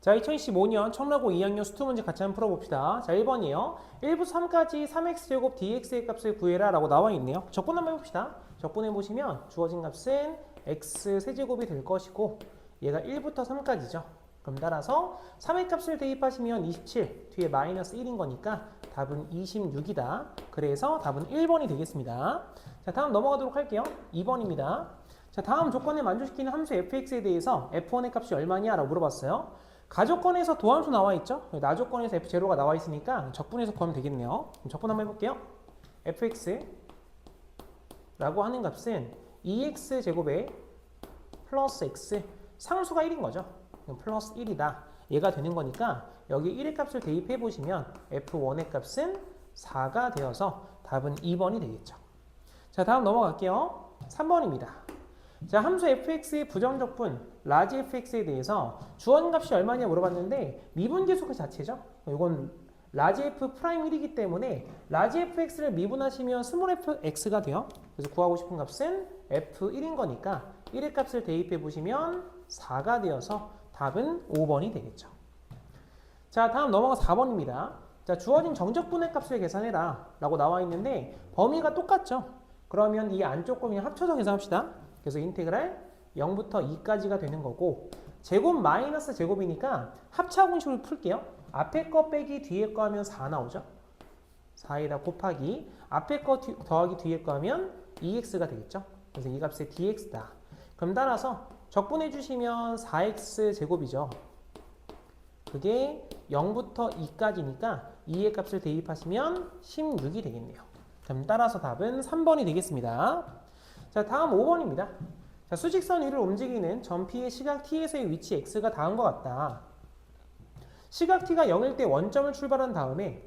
자, 2015년 청라고 2학년 수투 문제 같이 한번 풀어봅시다. 자, 1번이에요. 1부터 3까지 3x제곱 dx의 값을 구해라 라고 나와 있네요. 적분 한번 해봅시다. 적분해보시면 주어진 값은 x 세제곱이 될 것이고 얘가 1부터 3까지죠. 그럼 따라서 3의 값을 대입하시면 27, 뒤에 마이너스 1인 거니까 답은 26이다. 그래서 답은 1번이 되겠습니다. 자, 다음 넘어가도록 할게요. 2번입니다. 자, 다음 조건에 만족시키는 함수 fx에 대해서 f1의 값이 얼마냐 라고 물어봤어요. 가조건에서 도함수 나와 있죠? 나조건에서 f0가 나와 있으니까 적분해서 구하면 되겠네요. 그럼 적분 한번 해볼게요. fx 라고 하는 값은 2x 제곱에 플러스 x 상수가 1인 거죠. 플러스 1이다. 얘가 되는 거니까 여기 1의 값을 대입해 보시면 f1의 값은 4가 되어서 답은 2번이 되겠죠. 자, 다음 넘어갈게요. 3번입니다. 자, 함수 fx의 부정적분 라지 fx에 대해서 주어진 값이 얼마냐 물어봤는데 미분계수 그 자체죠. 이건 라지 f 프라임 1이기 때문에 라지 fx를 미분하시면 스몰 fx가 돼요. 그래서 구하고 싶은 값은 f1인 거니까 1의 값을 대입해 보시면 4가 되어서 답은 5번이 되겠죠. 자, 다음 넘어가 4번입니다. 자, 주어진 정적분의 값을 계산해라 라고 나와 있는데 범위가 똑같죠. 그러면 이 안쪽 거 그냥 합쳐서 계산합시다. 그래서 인테그랄 0부터 2까지가 되는 거고 제곱 마이너스 제곱이니까 합차공식으로 풀게요. 앞에 거 빼기 뒤에 거 하면 4 나오죠. 4에다 곱하기 앞에 거 더하기 뒤에 거 하면 2x가 되겠죠. 그래서 이 값의 dx다. 그럼 따라서 적분해 주시면 4x 제곱이죠. 그게 0부터 2까지니까 2의 값을 대입하시면 16이 되겠네요. 그럼 따라서 답은 3번이 되겠습니다. 자, 다음 5번입니다. 자, 수직선 위를 움직이는 점 P의 시각 T에서의 위치 X가 다음과 같다. 시각 T가 0일 때 원점을 출발한 다음에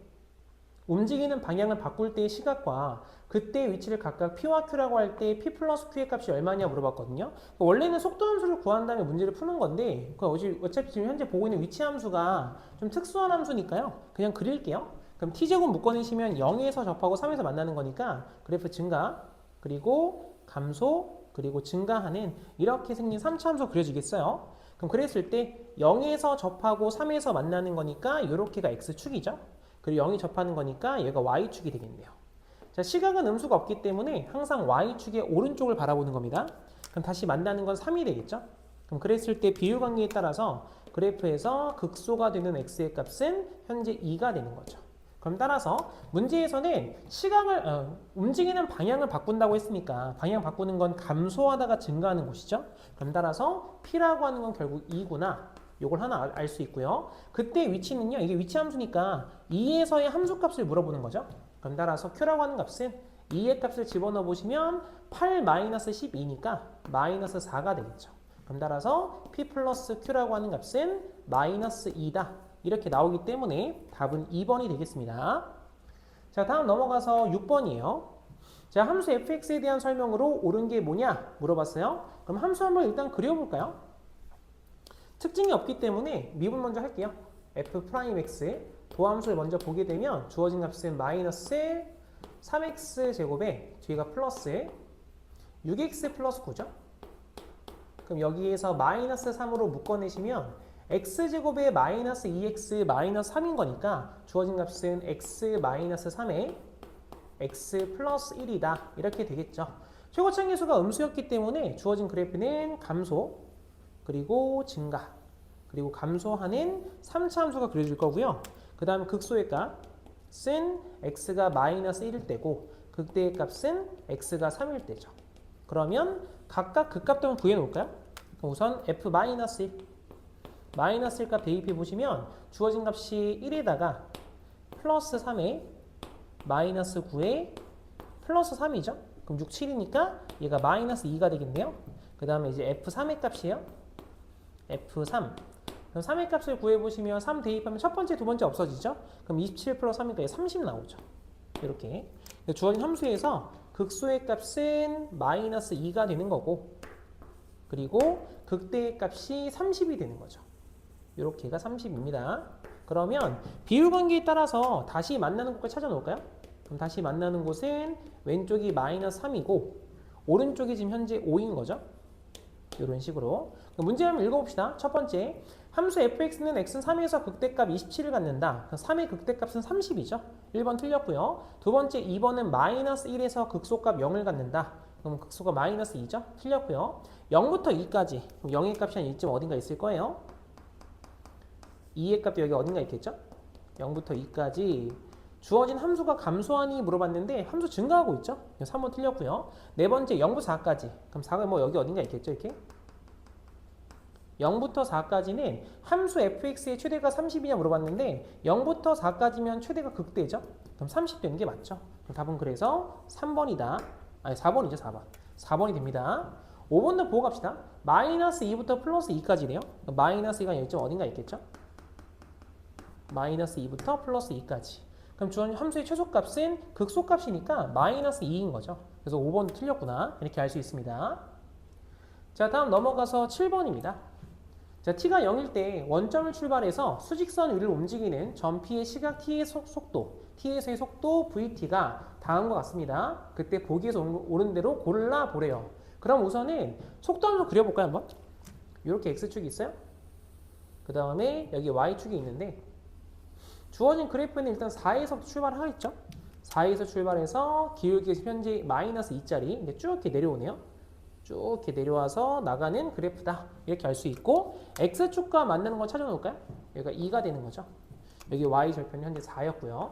움직이는 방향을 바꿀 때의 시각과 그때의 위치를 각각 P와 Q라고 할 때 P 플러스 Q의 값이 얼마냐 물어봤거든요. 원래는 속도 함수를 구한 다음에 문제를 푸는 건데 어차피 지금 현재 보고 있는 위치 함수가 좀 특수한 함수니까요. 그냥 그릴게요. 그럼 T제곱 묶어내시면 0에서 접하고 3에서 만나는 거니까 그래프 증가 그리고 감소 그리고 증가하는 이렇게 생긴 3차 함수가 그려지겠어요. 그럼 그랬을 때 0에서 접하고 3에서 만나는 거니까 이렇게가 x축이죠. 그리고 0이 접하는 거니까 얘가 y축이 되겠네요. 자, 시각은 음수가 없기 때문에 항상 y축의 오른쪽을 바라보는 겁니다. 그럼 다시 만나는 건 3이 되겠죠. 그럼 그랬을 때 비율관계에 따라서 그래프에서 극소가 되는 x의 값은 현재 2가 되는 거죠. 그럼 따라서 문제에서는 시각을 움직이는 방향을 바꾼다고 했으니까 방향 바꾸는 건 감소하다가 증가하는 곳이죠. 그럼 따라서 P라고 하는 건 결국 2구나. 요걸 하나 알 수 있고요. 그때 위치는요. 이게 위치 함수니까 2에서의 함수값을 물어보는 거죠. 그럼 따라서 Q라고 하는 값은 2의 값을 집어넣어 보시면 8-12니까 마이너스 4가 되겠죠. 그럼 따라서 P 플러스 Q라고 하는 값은 마이너스 2다. 이렇게 나오기 때문에 답은 2번이 되겠습니다. 자, 다음 넘어가서 6번이에요. 자, 함수 fx에 대한 설명으로 옳은 게 뭐냐 물어봤어요. 그럼 함수 한번 일단 그려볼까요? 특징이 없기 때문에 미분 먼저 할게요. f'x 도함수를 먼저 보게 되면 주어진 값은 마이너스 3x 제곱에 뒤에가 플러스 6x 플러스 9죠. 그럼 여기에서 마이너스 3으로 묶어내시면 x제곱에 마이너스 2x 마이너스 3인 거니까 주어진 값은 x 마이너스 3에 x 플러스 1이다. 이렇게 되겠죠. 최고차계수가 음수였기 때문에 주어진 그래프는 감소, 그리고 증가, 그리고 감소하는 3차 함수가 그려질 거고요. 그 다음 극소의 값은 x가 마이너스 1일 때고 극대의 값은 x가 3일 때죠. 그러면 각각 극값들만 구해놓을까요? 우선 f 마이너스 1 마이너스 1 값 대입해 보시면 주어진 값이 1에다가 플러스 3에 마이너스 9에 플러스 3이죠. 그럼 6, 7이니까 얘가 마이너스 2가 되겠네요. 그 다음에 이제 f3의 값이에요. f3. 그럼 3의 값을 구해보시면 3 대입하면 첫 번째, 두 번째 없어지죠. 그럼 27 플러스 3이니까 30 나오죠. 이렇게. 주어진 함수에서 극소의 값은 마이너스 2가 되는 거고 그리고 극대의 값이 30이 되는 거죠. 이렇게가 30입니다. 그러면 비율관계에 따라서 다시 만나는 곳을 찾아놓을까요? 그럼 다시 만나는 곳은 왼쪽이 마이너스 3이고 오른쪽이 지금 현재 5인 거죠. 이런 식으로. 문제 한번 읽어봅시다. 첫 번째, 함수 fx는 x는 3에서 극대값 27을 갖는다. 3의 극대값은 30이죠. 1번 틀렸고요. 두 번째 2번은 마이너스 1에서 극소값 0을 갖는다. 그럼 극소가 마이너스 2죠. 틀렸고요. 0부터 2까지. 그럼 0의 값이 한 이쯤 어딘가 있을 거예요. 2의 값도 여기 어딘가 있겠죠. 0부터 2까지. 주어진 함수가 감소하니 물어봤는데 함수 증가하고 있죠. 3번 틀렸고요. 네 번째 0부터 4까지. 그럼 4가 뭐 여기 어딘가 있겠죠. 이렇게. 0부터 4까지는 함수 fx의 최대가 30이냐 물어봤는데 0부터 4까지면 최대가 극대죠. 그럼 30 되는 게 맞죠. 그럼 답은 그래서 3번이다. 아니 4번이죠. 4번. 4번이 됩니다. 5번도 보고 갑시다. 마이너스 2부터 플러스 2까지래요. 마이너스 2가 여기 좀 어딘가 있겠죠. 마이너스 2부터 플러스 2까지. 그럼 주어진 함수의 최소값은 극소값이니까 마이너스 2인 거죠. 그래서 5번 틀렸구나. 이렇게 알 수 있습니다. 자, 다음 넘어가서 7번입니다. 자, t가 0일 때 원점을 출발해서 수직선 위를 움직이는 점 p의 시각 t의 속도, t에서의 속도 vt가 다음과 같습니다. 그때 보기에서 오른 대로 골라보래요. 그럼 우선은 속도 한번 그려볼까요? 한번? 이렇게 x축이 있어요. 그 다음에 여기 y축이 있는데 주어진 그래프는 일단 4에서 출발을 하겠죠. 4에서 출발해서 기울기에서 현재 마이너스 2짜리 쭉 이렇게 내려오네요. 쭉 이렇게 내려와서 나가는 그래프다. 이렇게 알 수 있고 x축과 만나는 거 찾아놓을까요? 여기가 2가 되는 거죠. 여기 y절편이 현재 4였고요.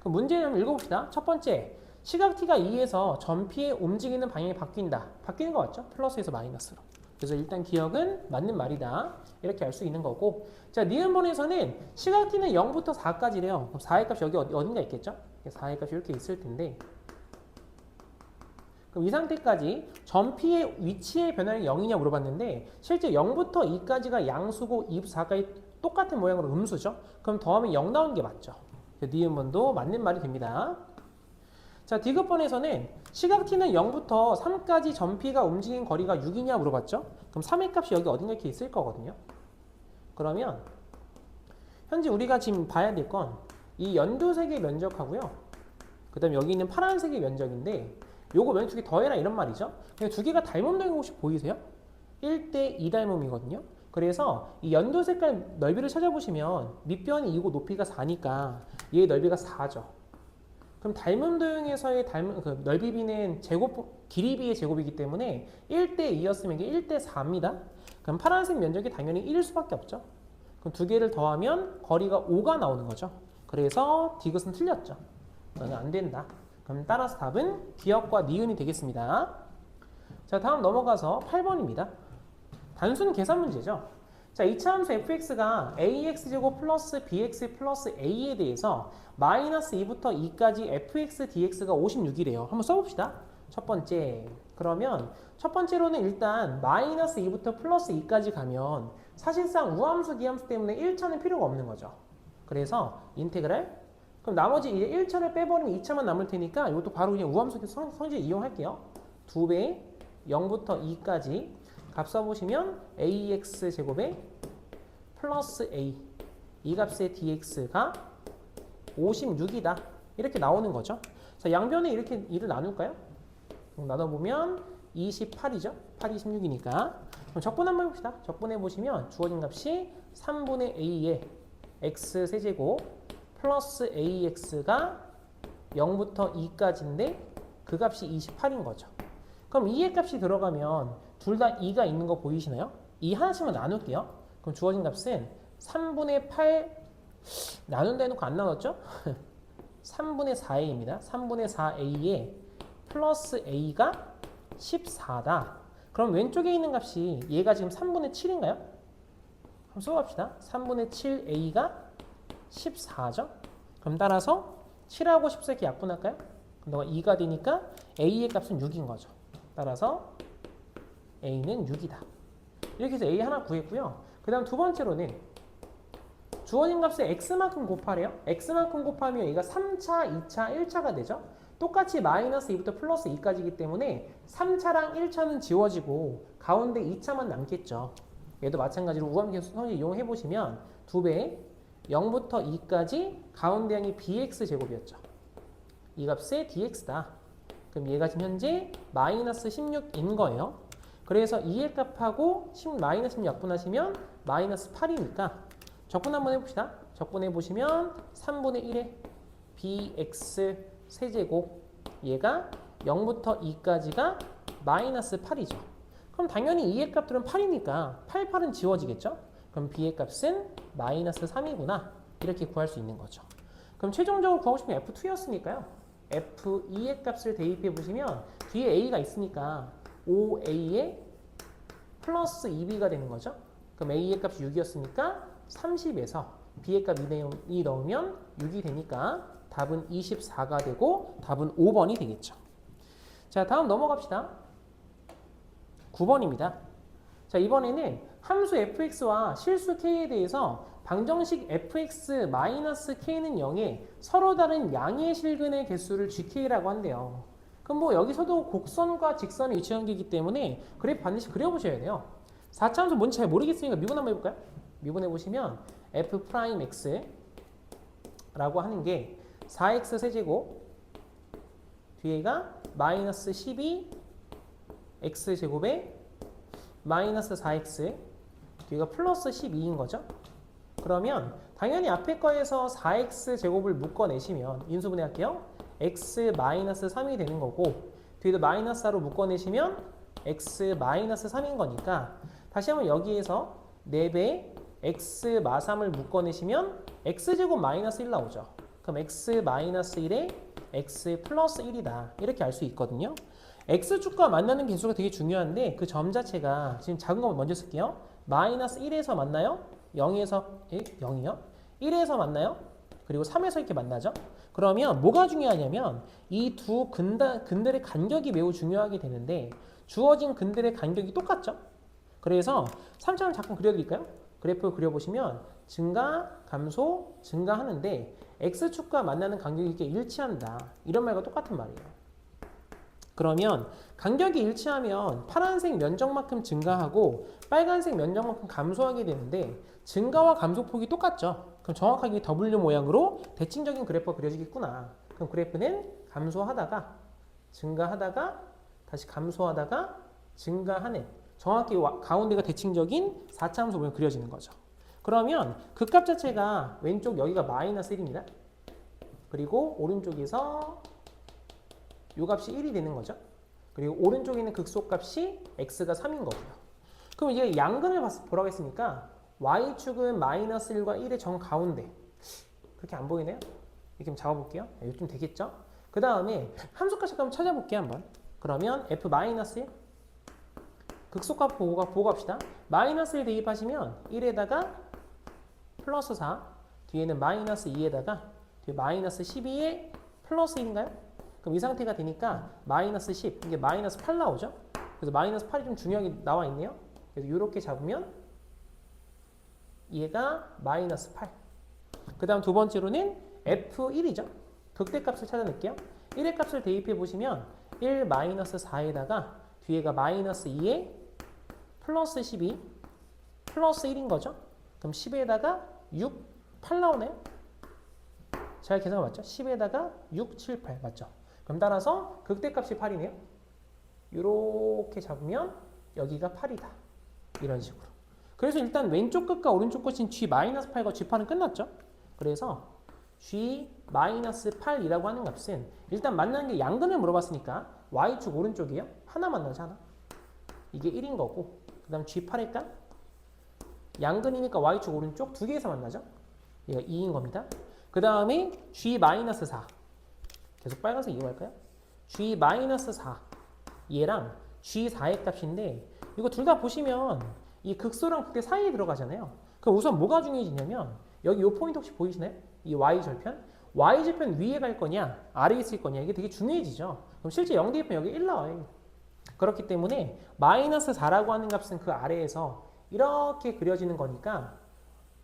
그럼 문제를 한번 읽어봅시다. 첫 번째, 시각 t가 2에서 점 p의 움직이는 방향이 바뀐다. 바뀌는 거 맞죠? 플러스에서 마이너스로. 그래서 일단 기억은 맞는 말이다. 이렇게 알 수 있는 거고. 자, 니은번에서는 시각 t는 0부터 4까지래요. 그럼 4의 값이 여기 어딘가 있겠죠? 4의 값이 이렇게 있을 텐데 그럼 이 상태까지 점 P의 위치의 변화는 0이냐 물어봤는데 실제 0부터 2까지가 양수고 2부터 4까지 똑같은 모양으로 음수죠. 그럼 더하면 0 나오는 게 맞죠. 니은번도 맞는 말이 됩니다. 자, 디귿번에서는 시각 t는 0부터 3까지 점 P가 움직인 거리가 6이냐 물어봤죠. 그럼 3의 값이 여기 어딘가 이렇게 있을 거거든요. 그러면 현재 우리가 지금 봐야 될 건 이 연두색의 면적하고요. 그 다음에 여기 있는 파란색의 면적인데 요거 면적 두 개 더해라 이런 말이죠. 근데 두 개가 닮음되는 거 혹시 보이세요? 1대 2 닮음이거든요. 그래서 이 연두 색깔 넓이를 찾아보시면 밑변이 2고 높이가 4니까 얘의 넓이가 4죠. 그럼 닮음 도형에서의 그 넓이비는 길이비의 제곱이기 때문에 1대 2였으면 이게 1대 4입니다. 그럼 파란색 면적이 당연히 1일 수밖에 없죠. 그럼 두 개를 더하면 거리가 5가 나오는 거죠. 그래서 디귿은 틀렸죠. 너는 안 된다. 그럼 따라서 답은 기역과 니은이 되겠습니다. 자, 다음 넘어가서 8번입니다. 단순 계산 문제죠. 자, 이차함수 fx가 ax제곱 플러스 bx 플러스 a에 대해서 마이너스 2부터 2까지 fx dx가 56이래요. 한번 써봅시다. 첫 번째. 그러면 첫 번째로는 일단 마이너스 2부터 플러스 2까지 가면 사실상 우함수 기함수 때문에 1차는 필요가 없는 거죠. 그래서 인테그랄. 그럼 나머지 이제 1차를 빼버리면 2차만 남을 테니까 이것도 바로 그냥 우함수 성질 이용할게요. 2배 0부터 2까지 값 써보시면 ax 제곱에 플러스 a 이 값의 dx가 56이다. 이렇게 나오는 거죠. 자, 양변에 이렇게 2를 나눌까요? 나눠보면 28이죠. 8이 16이니까. 그럼 적분 한번 해봅시다. 적분해보시면 주어진 값이 3분의 a의 x 세제곱 플러스 ax가 0부터 2까지인데 그 값이 28인 거죠. 그럼 2의 값이 들어가면 둘 다 2가 있는 거 보이시나요? 2 하나씩만 나눌게요. 그럼 주어진 값은 3분의 8 나눈다 해놓고 안 나눴죠? 3분의 4a입니다. 3분의 4a에 플러스 a가 14다. 그럼 왼쪽에 있는 값이 얘가 지금 3분의 7인가요? 한번 써봅시다. 3분의 7a가 14죠? 그럼 따라서 7하고 14 이렇게 약분할까요? 그럼 너가 2가 되니까 a의 값은 6인 거죠. 따라서 a는 6이다. 이렇게 해서 a 하나 구했고요. 그 다음 두 번째로는 주어진 값에 x만큼 곱하래요. x만큼 곱하면 얘가 3차, 2차, 1차가 되죠. 똑같이 마이너스 2부터 플러스 2까지이기 때문에 3차랑 1차는 지워지고 가운데 2차만 남겠죠. 얘도 마찬가지로 우함계수 성질 이용해보시면 2배 0부터 2까지 가운데 항이 bx 제곱이었죠. 이 값의 dx다. 그럼 얘가 지금 현재 마이너스 16인 거예요. 그래서 2의 값하고 마이너스 10 약분하시면 마이너스 8이니까 적분 한번 해봅시다. 적분해 보시면 3분의 1의 bx 세제곱 얘가 0부터 2까지가 마이너스 8이죠. 그럼 당연히 2의 값들은 8이니까 8, 8은 지워지겠죠? 그럼 b의 값은 마이너스 3이구나. 이렇게 구할 수 있는 거죠. 그럼 최종적으로 구하고 싶은 F2였으니까요. F2의 값을 대입해 보시면 뒤에 A가 있으니까 5A에 플러스 2B가 되는 거죠. 그럼 A의 값이 6이었으니까 30에서 B의 값 2 넣으면 6이 되니까 답은 24가 되고 답은 5번이 되겠죠. 자, 다음 넘어갑시다. 9번입니다. 자, 이번에는 함수 fx와 실수 k에 대해서 방정식 fx-k는 0에 서로 다른 양의 실근의 개수를 gk라고 한대요. 그럼 뭐 여기서도 곡선과 직선의 위치 관계이기 때문에 그래프 반드시 그려보셔야 돼요. 4차함수 뭔지 잘 모르겠으니까 미분 한번 해볼까요? 미분해 보시면 f'x라고 하는 게 4x 세제곱 뒤에가 마이너스 12 x제곱에 마이너스 4x 뒤가 플러스 12인 거죠. 그러면 당연히 앞에 거에서 4x제곱을 묶어내시면 인수분해할게요. x 마이너스 3이 되는 거고 뒤에도 마이너스 4로 묶어내시면 x 마이너스 3인 거니까 다시 한번 여기에서 4배 x 마 3을 묶어내시면 x제곱 마이너스 1 나오죠. 그럼 x 마이너스 1에 x 플러스 1이다. 이렇게 알 수 있거든요. x축과 만나는 개수가 되게 중요한데 그 점 자체가 지금 작은 거 먼저 쓸게요. 마이너스 1에서 만나요? 0에서 0이요? 1에서 만나요? 그리고 3에서 이렇게 만나죠? 그러면 뭐가 중요하냐면 이 두 근들의 간격이 매우 중요하게 되는데 주어진 근들의 간격이 똑같죠? 그래서 3차원 잠깐 그려드릴까요? 그래프 그려보시면 증가, 감소, 증가하는데 x축과 만나는 간격이 이렇게 일치한다. 이런 말과 똑같은 말이에요. 그러면 간격이 일치하면 파란색 면적만큼 증가하고 빨간색 면적만큼 감소하게 되는데 증가와 감소폭이 똑같죠. 그럼 정확하게 W 모양으로 대칭적인 그래프가 그려지겠구나. 그럼 그래프는 감소하다가 증가하다가 다시 감소하다가 증가하는 정확히 가운데가 대칭적인 4차 함수 모양 그려지는 거죠. 그러면 극값 자체가 왼쪽 여기가 마이너스 1입니다. 그리고 오른쪽에서 이 값이 1이 되는 거죠. 그리고 오른쪽에 있는 극소값이 x가 3인 거고요. 그럼 이제 양근을 보라고 했으니까 y축은 마이너스 1과 1의 정 가운데 그렇게 안 보이네요? 이렇게 좀 잡아볼게요. 이쯤 되겠죠? 그 다음에 함수값 한번 찾아볼게요. 한번. 그러면 f-1 극소값 보고 갑시다. 마이너스 1 대입하시면 1에다가 플러스 4 뒤에는 마이너스 2에다가 뒤에 마이너스 12에 플러스 1인가요? 그럼 이 상태가 되니까 마이너스 10 이게 마이너스 8 나오죠? 그래서 마이너스 8이 좀 중요하게 나와 있네요. 그래서 이렇게 잡으면 얘가 마이너스 8. 그 다음 두 번째로는 F1이죠. 극대값을 찾아낼게요. 1의 값을 대입해 보시면 1 마이너스 4에다가 뒤에가 마이너스 2에 플러스 12 플러스 1인 거죠. 그럼 10에다가 6, 8 나오네요. 잘 계산가 맞죠? 10에다가 6, 7, 8 맞죠? 그럼 따라서 극대값이 8이네요. 이렇게 잡으면 여기가 8이다. 이런 식으로. 그래서 일단 왼쪽 끝과 오른쪽 끝인 G-8과 G8은 끝났죠. 그래서 G-8이라고 하는 값은 일단 만나는 게 양근을 물어봤으니까 Y축 오른쪽이요. 하나 만나죠. 하나. 이게 1인 거고 그 다음 G8의 값 양근이니까 Y축 오른쪽 두 개에서 만나죠. 얘가 2인 겁니다. 그 다음에 G-4 계속 빨간색 이용할까요? G-4 얘랑 G4의 값인데 이거 둘 다 보시면 이 극소랑 극대 사이에 들어가잖아요. 그럼 우선 뭐가 중요해지냐면 여기 이 포인트 혹시 보이시나요? 이 Y절편? Y절편 위에 갈 거냐 아래에 있을 거냐 이게 되게 중요해지죠. 그럼 실제 0 대입하면 여기 1 나와요. 그렇기 때문에 마이너스 4라고 하는 값은 그 아래에서 이렇게 그려지는 거니까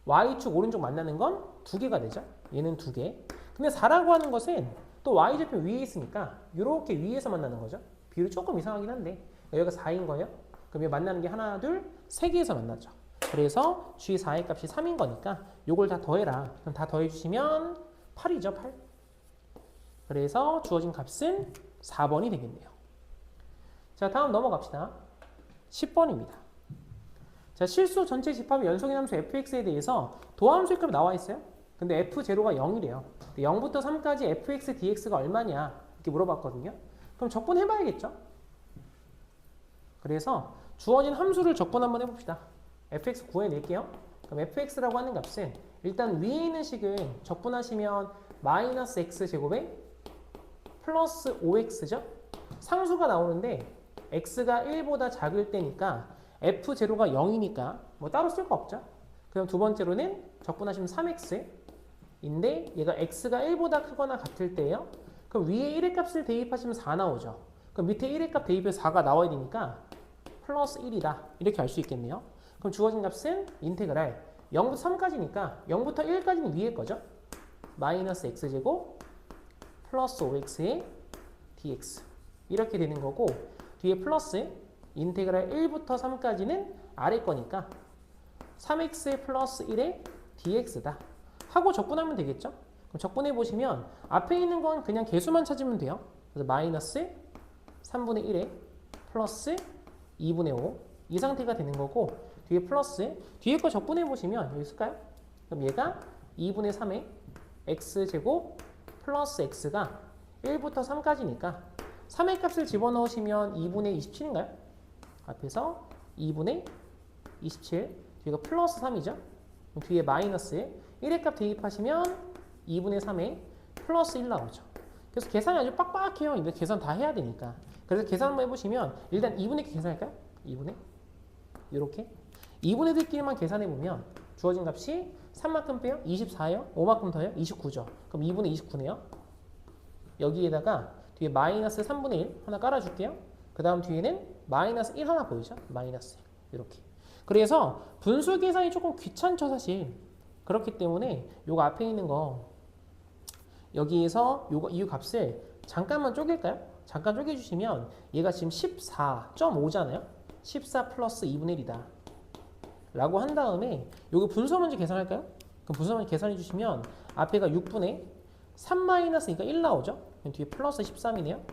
Y축 오른쪽 만나는 건 두 개가 되죠. 얘는 두 개. 근데 4라고 하는 것은 또 Y절편 위에 있으니까 이렇게 위에서 만나는 거죠. 비율이 조금 이상하긴 한데 여기가 4인 거예요. 그럼 여기 만나는 게 하나, 둘, 세 개에서 만나죠. 그래서 G4의 값이 3인 거니까 요걸 다 더해라. 그럼 다 더해주시면 8이죠. 8. 그래서 주어진 값은 4번이 되겠네요. 자, 다음 넘어갑시다. 10번입니다. 자, 실수 전체 집합의 연속인 함수 fx에 대해서 도함수의 값이 나와 있어요. 근데 f0가 0이래요. 0부터 3까지 fx dx가 얼마냐 이렇게 물어봤거든요. 그럼 적분해봐야겠죠. 그래서 주어진 함수를 적분 한번 해봅시다. fx 구해낼게요. 그럼 fx라고 하는 값은 일단 위에 있는 식은 적분하시면 마이너스 x제곱에 플러스 5x죠. 상수가 나오는데 x가 1보다 작을 때니까 f0가 0이니까 뭐 따로 쓸 거 없죠. 그럼 두 번째로는 적분하시면 3x인데 얘가 x가 1보다 크거나 같을 때예요. 그럼 위에 1의 값을 대입하시면 4 나오죠. 그럼 밑에 1의 값 대입해서 4가 나와야 되니까 플러스 1이다. 이렇게 알 수 있겠네요. 그럼 주어진 값은 인테그랄 0부터 3까지니까 0부터 1까지는 위에 거죠. 마이너스 x제곱 플러스 5x의 dx 이렇게 되는 거고 뒤에 플러스 인테그랄 1부터 3까지는 아래 거니까 3x 플러스 1의 dx다. 하고 적분하면 되겠죠. 그럼 적분해 보시면 앞에 있는 건 그냥 개수만 찾으면 돼요. 그래서 마이너스 3분의 1에 플러스 2분의 5 이 상태가 되는 거고 뒤에 플러스 뒤에 거 적분해 보시면 여기 있을까요? 그럼 얘가 2분의 3의 x제곱 플러스 x가 1부터 3까지니까 3의 값을 집어넣으시면 2분의 27인가요? 앞에서 2분의 27 뒤가 플러스 3이죠? 뒤에 마이너스 1의 값 대입하시면 2분의 3에 플러스 1 나오죠. 그래서 계산이 아주 빡빡해요. 근데 계산 다 해야 되니까. 그래서 계산 한번 해보시면 일단 2분의 께 계산할까요? 2분의 이렇게 2분의 들끼리만 계산해보면 주어진 값이 3만큼 빼요? 24예요? 5만큼 더요? 29죠. 그럼 2분의 29네요. 여기에다가 뒤에 마이너스 3분의 1 하나 깔아줄게요. 그 다음 뒤에는 마이너스 1 하나 보이죠? 마이너스 1 이렇게. 그래서 분수 계산이 조금 귀찮죠 사실. 그렇기 때문에 요거 앞에 있는 거 여기에서 요거 이 값을 잠깐만 쪼갤까요? 잠깐 쪼개주시면 얘가 지금 14.5잖아요. 14 플러스 2분의 1이다. 라고 한 다음에 요거 분수 문제 계산할까요? 그럼 분수 문제 계산해 주시면 앞에가 6분의 3 마이너스니까 1 나오죠? 그럼 뒤에 플러스 13이네요.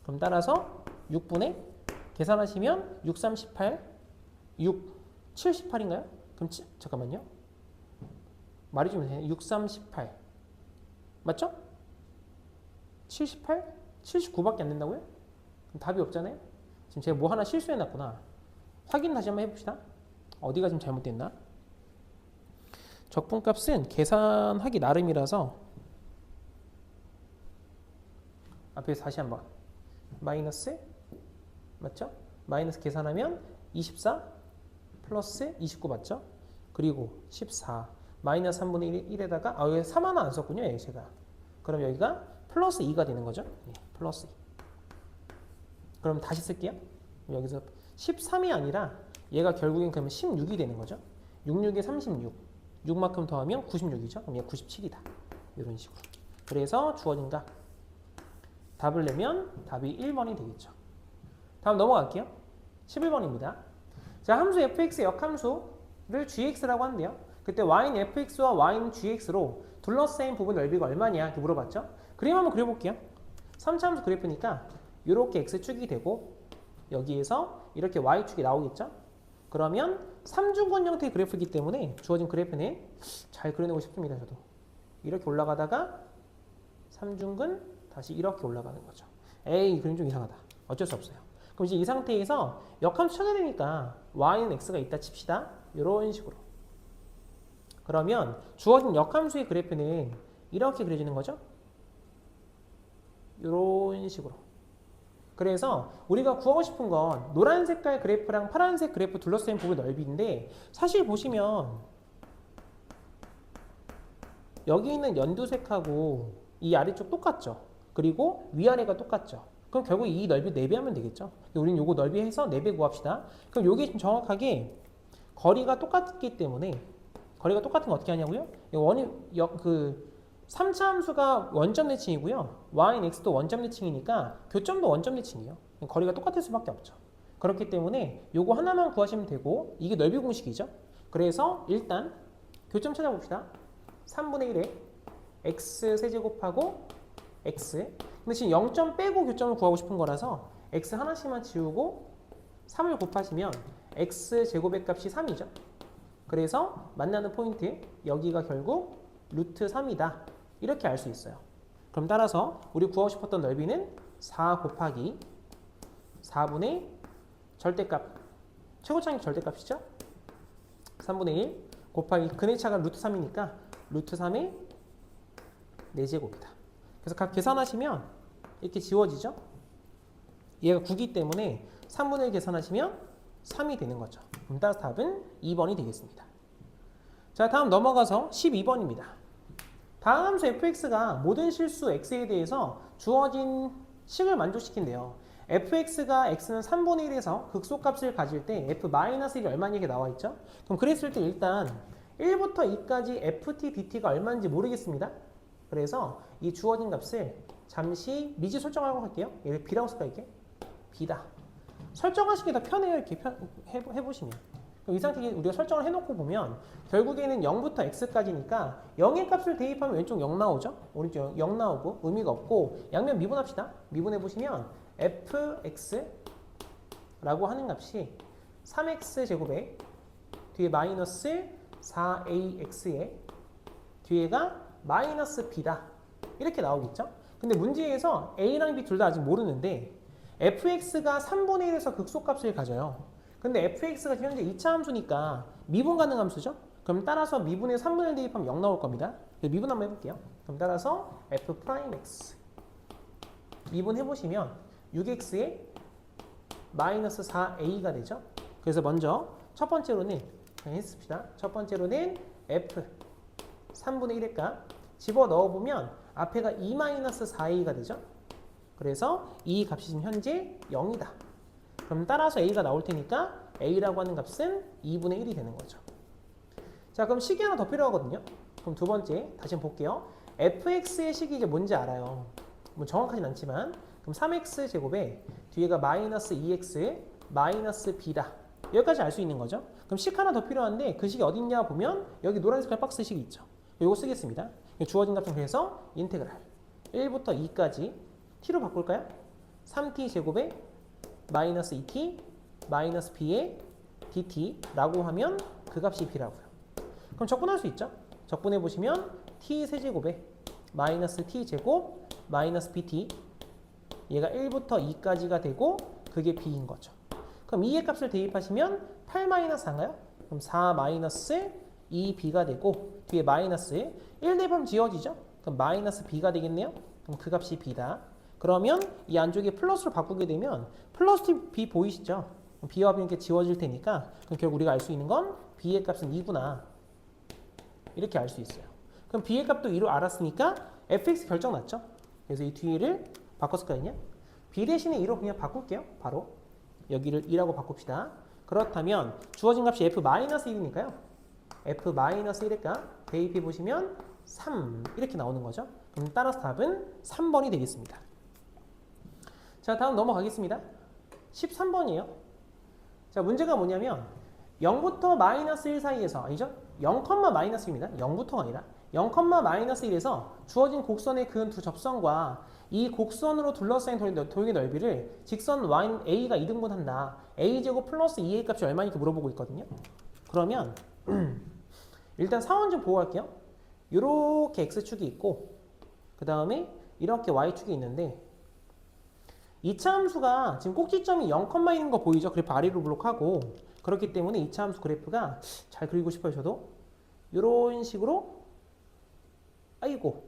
그럼 따라서 6분의 계산하시면 6, 3, 18 6, 7, 18인가요? 그럼 잠깐만요. 말이 좀 되네. 6, 3, 18 맞죠? 78? 79밖에 안 된다고요? 그럼 답이 없잖아요? 지금 제가 뭐 하나 실수해놨구나. 확인 다시 한번 해봅시다. 어디가 지금 잘못됐나? 적분값은 계산하기 나름이라서 앞에서 다시 한번 마이너스 맞죠? 마이너스 계산하면 24 플러스 29 맞죠? 그리고 14 마이너스 3분의 1에다가 여기 3 하나 안 썼군요. 여기 제가. 그럼 여기가 플러스 2가 되는 거죠. 네, 플러스 2. 그럼 다시 쓸게요. 여기서 13이 아니라 얘가 결국엔 그러면 16이 되는 거죠. 66에 36. 6만큼 더하면 96이죠. 그럼 얘가 97이다. 이런 식으로. 그래서 주어진 값. 답을 내면 답이 1번이 되겠죠. 다음 넘어갈게요. 11번입니다. 자, 함수 fx의 역함수를 gx라고 하는데요. 그때 y는 fx와 y는 gx로 둘러싸인 부분 넓이가 얼마냐 이렇게 물어봤죠. 그림 한번 그려볼게요. 3차 함수 그래프니까 이렇게 x축이 되고 여기에서 이렇게 y축이 나오겠죠. 그러면 3중근 형태의 그래프이기 때문에 주어진 그래프는 잘 그려내고 싶습니다. 저도 이렇게 올라가다가 3중근 다시 이렇게 올라가는 거죠. 에이 그림 좀 이상하다. 어쩔 수 없어요. 그럼 이제 이 상태에서 역함수 찾아야 되니까 y는 x가 있다 칩시다. 이런 식으로. 그러면 주어진 역함수의 그래프는 이렇게 그려지는 거죠. 이런 식으로. 그래서 우리가 구하고 싶은 건 노란 색깔 그래프랑 파란색 그래프 둘러싸인 부분 넓이인데 사실 보시면 여기 있는 연두색하고 이 아래쪽 똑같죠. 그리고 위아래가 똑같죠. 그럼 결국 이 넓이 4배 하면 되겠죠. 우리는 요거 넓이 해서 4배 구합시다. 그럼 요게 지금 정확하게 거리가 똑같기 때문에 거리가 똑같은 거 어떻게 하냐고요? 그 3차 함수가 원점 대칭이고요. y는 x도 원점 대칭이니까 교점도 원점 대칭이에요. 거리가 똑같을 수밖에 없죠. 그렇기 때문에 요거 하나만 구하시면 되고 이게 넓이 공식이죠. 그래서 일단 교점 찾아봅시다. 3분의 1에 x 세제곱하고 x 근데 지금 0점 빼고 교점을 구하고 싶은 거라서 x 하나씩만 지우고 3을 곱하시면 x제곱의 값이 3이죠. 그래서 만나는 포인트 여기가 결국 루트 3이다. 이렇게 알 수 있어요. 그럼 따라서 우리 구하고 싶었던 넓이는 4 곱하기 4분의 절대값, 최고차항의 절대값이죠. 3분의 1 곱하기 근해차가 루트 3이니까 루트 3의 4제곱이다. 그래서 각 계산하시면 이렇게 지워지죠. 얘가 9기 때문에 3분의 1 계산하시면 3이 되는 거죠. 그럼 따라서 답은 2번이 되겠습니다. 자, 다음 넘어가서 12번입니다. 다음 함수 fx가 모든 실수 x에 대해서 주어진 식을 만족시킨대요. fx가 x는 3분의 1에서 극소값을 가질 때 f-1이 얼마냐 이게 나와 있죠. 그럼 그랬을 때 일단 1부터 2까지 ft, dt가 얼마인지 모르겠습니다. 그래서 이 주어진 값을 잠시 미지 설정하고 할게요. 얘를 b라고 쓸까 이게? b다. 설정하시기 더 편해요. 이렇게 해보시면. 그럼 이 상태에 우리가 설정을 해놓고 보면 결국에는 0부터 x까지니까 0의 값을 대입하면 왼쪽 0 나오죠. 오른쪽 0 나오고 의미가 없고 양면 미분합시다. 미분해보시면 fx라고 하는 값이 3x제곱에 뒤에 마이너스 4ax에 뒤에가 마이너스 b다. 이렇게 나오겠죠. 근데 문제에서 a랑 b 둘 다 아직 모르는데 fx가 3분의 1에서 극소값을 가져요. 근데 fx가 현재 2차 함수니까 미분 가능 함수죠? 그럼 따라서 미분에 3분의 1 대입하면 0 나올 겁니다. 미분 한번 해볼게요. 그럼 따라서 f'x 미분 해보시면 6x에 마이너스 4a가 되죠? 그래서 먼저 첫 번째로는 그냥 했습니다. 첫 번째로는 f 3분의 1의 값 집어넣어보면 앞에가 2-4a가 되죠? 그래서 이 값이 지금 현재 0이다. 그럼 따라서 a가 나올 테니까 a라고 하는 값은 2분의 1이 되는 거죠. 자, 그럼 식이 하나 더 필요하거든요. 그럼 두 번째 다시 한번 볼게요. fx의 식이 이제 뭔지 알아요. 뭐 정확하진 않지만 그럼 3x 제곱에 뒤에가 마이너스 2x 마이너스 b다. 여기까지 알 수 있는 거죠. 그럼 식 하나 더 필요한데 그 식이 어딨냐 보면 여기 노란 색깔 박스 식이 있죠. 이거 쓰겠습니다. 주어진 값은 그래서 인테그랄 1부터 2까지 t로 바꿀까요? 3t 제곱에 마이너스 2t 마이너스 b의 dt라고 하면 그 값이 b라고요. 그럼 적분할 수 있죠? 적분해 보시면 t 세제곱에 마이너스 t 제곱 마이너스 bt 얘가 1부터 2까지가 되고 그게 b인 거죠. 그럼 2의 값을 대입하시면 8 마이너스 4인가요? 그럼 4 마이너스 2b가 되고 뒤에 마이너스 1 대입하면 지워지죠? 그럼 마이너스 b가 되겠네요? 그럼 그 값이 b다. 그러면 이 안쪽에 플러스로 바꾸게 되면 플러스 b 보이시죠? b와 b는 이렇게 지워질 테니까 그럼 결국 우리가 알 수 있는 건 b의 값은 2구나. 이렇게 알 수 있어요. 그럼 b의 값도 2로 알았으니까 fx 결정 났죠? 그래서 이 뒤를 바꿨을까요? b 대신에 2로 그냥 바꿀게요. 바로 여기를 2라고 바꿉시다. 그렇다면 주어진 값이 f-1이니까요. f-1의 값 대입해 보시면 3 이렇게 나오는 거죠. 그럼 따라서 답은 3번이 되겠습니다. 자, 다음 넘어가겠습니다. 13번이에요. 자, 문제가 뭐냐면 0부터 마이너스 1 사이에서 아니죠? 0, 마이너스 1입니다. 0부터가 아니라 0, 마이너스 1에서 주어진 곡선의 그은 두 접선과 이 곡선으로 둘러싸인 도형의 넓이를 직선 a가 2등분한다. a제곱 플러스 2a 값이 얼마인지 물어보고 있거든요. 그러면 일단 사원 좀 보고 갈게요. 이렇게 x축이 있고 그 다음에 이렇게 y축이 있는데 2차 함수가 지금 꼭지점이 0, 있는 거 보이죠? 그래프 아래로 블록하고 그렇기 때문에 2차 함수 그래프가 잘 그리고 싶어요. 저도 이런 식으로 아이고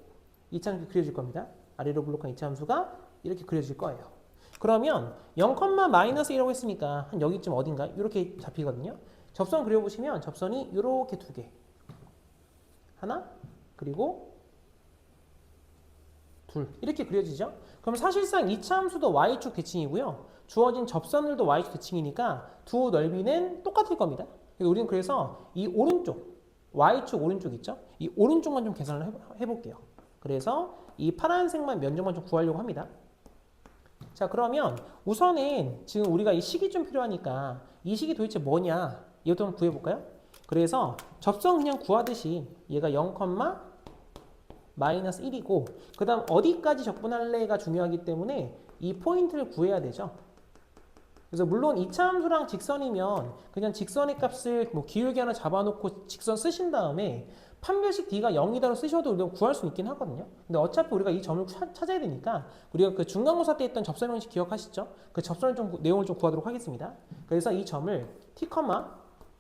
2차 함수 그려질 겁니다. 아래로 블록한 2차 함수가 이렇게 그려질 거예요. 그러면 0, 마이너스 1이라고 했으니까 한 여기쯤 어딘가 이렇게 잡히거든요. 접선 그려보시면 접선이 이렇게 두 개 하나 그리고 둘 이렇게 그려지죠. 그럼 사실상 2차 함수도 y축 대칭이고요. 주어진 접선들도 y축 대칭이니까 두 넓이는 똑같을 겁니다. 우리는 그래서 이 오른쪽 y축 오른쪽 있죠. 이 오른쪽만 좀 계산을 해볼게요. 그래서 이 파란색만 면적만 좀 구하려고 합니다. 자, 그러면 우선은 지금 우리가 이 식이 좀 필요하니까 이 식이 도대체 뭐냐 이것도 한번 구해볼까요? 그래서 접선 그냥 구하듯이 얘가 0, 마이너스 1이고 그 다음 어디까지 적분할래가 중요하기 때문에 이 포인트를 구해야 되죠. 그래서 물론 이차 함수랑 직선이면 그냥 직선의 값을 뭐 기울기 하나 잡아놓고 직선 쓰신 다음에 판별식 d가 0이다로 쓰셔도 우리가 구할 수 있긴 하거든요. 근데 어차피 우리가 이 점을 찾아야 되니까 우리가 그 중간고사 때 했던 접선 형식 기억하시죠? 그 접선 내용을 좀 구하도록 하겠습니다. 그래서 이 점을 t,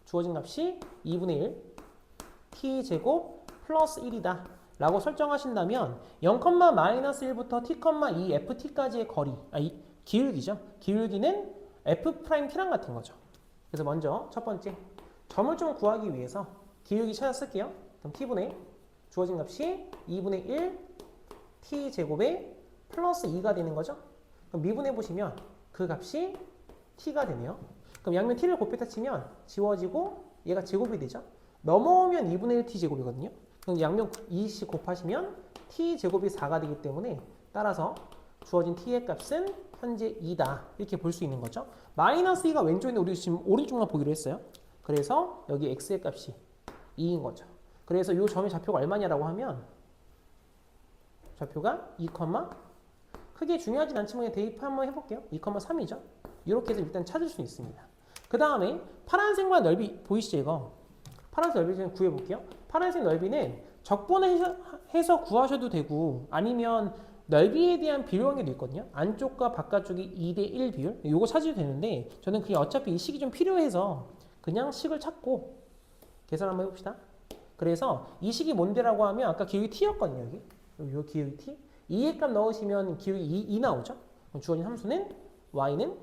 주어진 값이 2분의 1 t제곱 플러스 1이다 라고 설정하신다면 0,-1부터 t,2 ft까지의 거리, 이 기울기죠. 기울기는 f't랑 같은 거죠. 그래서 먼저 첫 번째 점을 좀 구하기 위해서 기울기 찾아 쓸게요. 그럼 t분의 주어진 값이 2분의 1 t제곱에 플러스 2가 되는 거죠. 그럼 미분해 보시면 그 값이 t가 되네요. 그럼 양면 t를 곱했다 치면 지워지고 얘가 제곱이 되죠. 넘어오면 2분의 1 t제곱이거든요. 그럼 양면 2씩 곱하시면 t제곱이 4가 되기 때문에 따라서 주어진 t의 값은 현재 2다. 이렇게 볼 수 있는 거죠. 마이너스 2가 왼쪽에 있는데 우리 지금 오른쪽만 보기로 했어요. 그래서 여기 x의 값이 2인 거죠. 그래서 이 점의 좌표가 얼마냐라고 하면 좌표가 2, 크게 중요하진 않지만 대입 한번 해볼게요. 2,3이죠. 이렇게 해서 일단 찾을 수 있습니다. 그 다음에 파란색과 넓이 보이시죠 이거? 파란색 넓이 좀 구해볼게요. 파란색 넓이는 적분해서 구하셔도 되고 아니면 넓이에 대한 비율 관계도 있거든요. 안쪽과 바깥쪽이 2대1 비율. 이거 찾으셔도 되는데 저는 그냥 어차피 이 식이 좀 필요해서 그냥 식을 찾고 계산 한번 해봅시다. 그래서 이 식이 뭔데라고 하면 아까 기울기 t였거든요. 여기 기울기 t. 2의 값 넣으시면 기울기 2 나오죠. 그럼 주어진 함수는 y는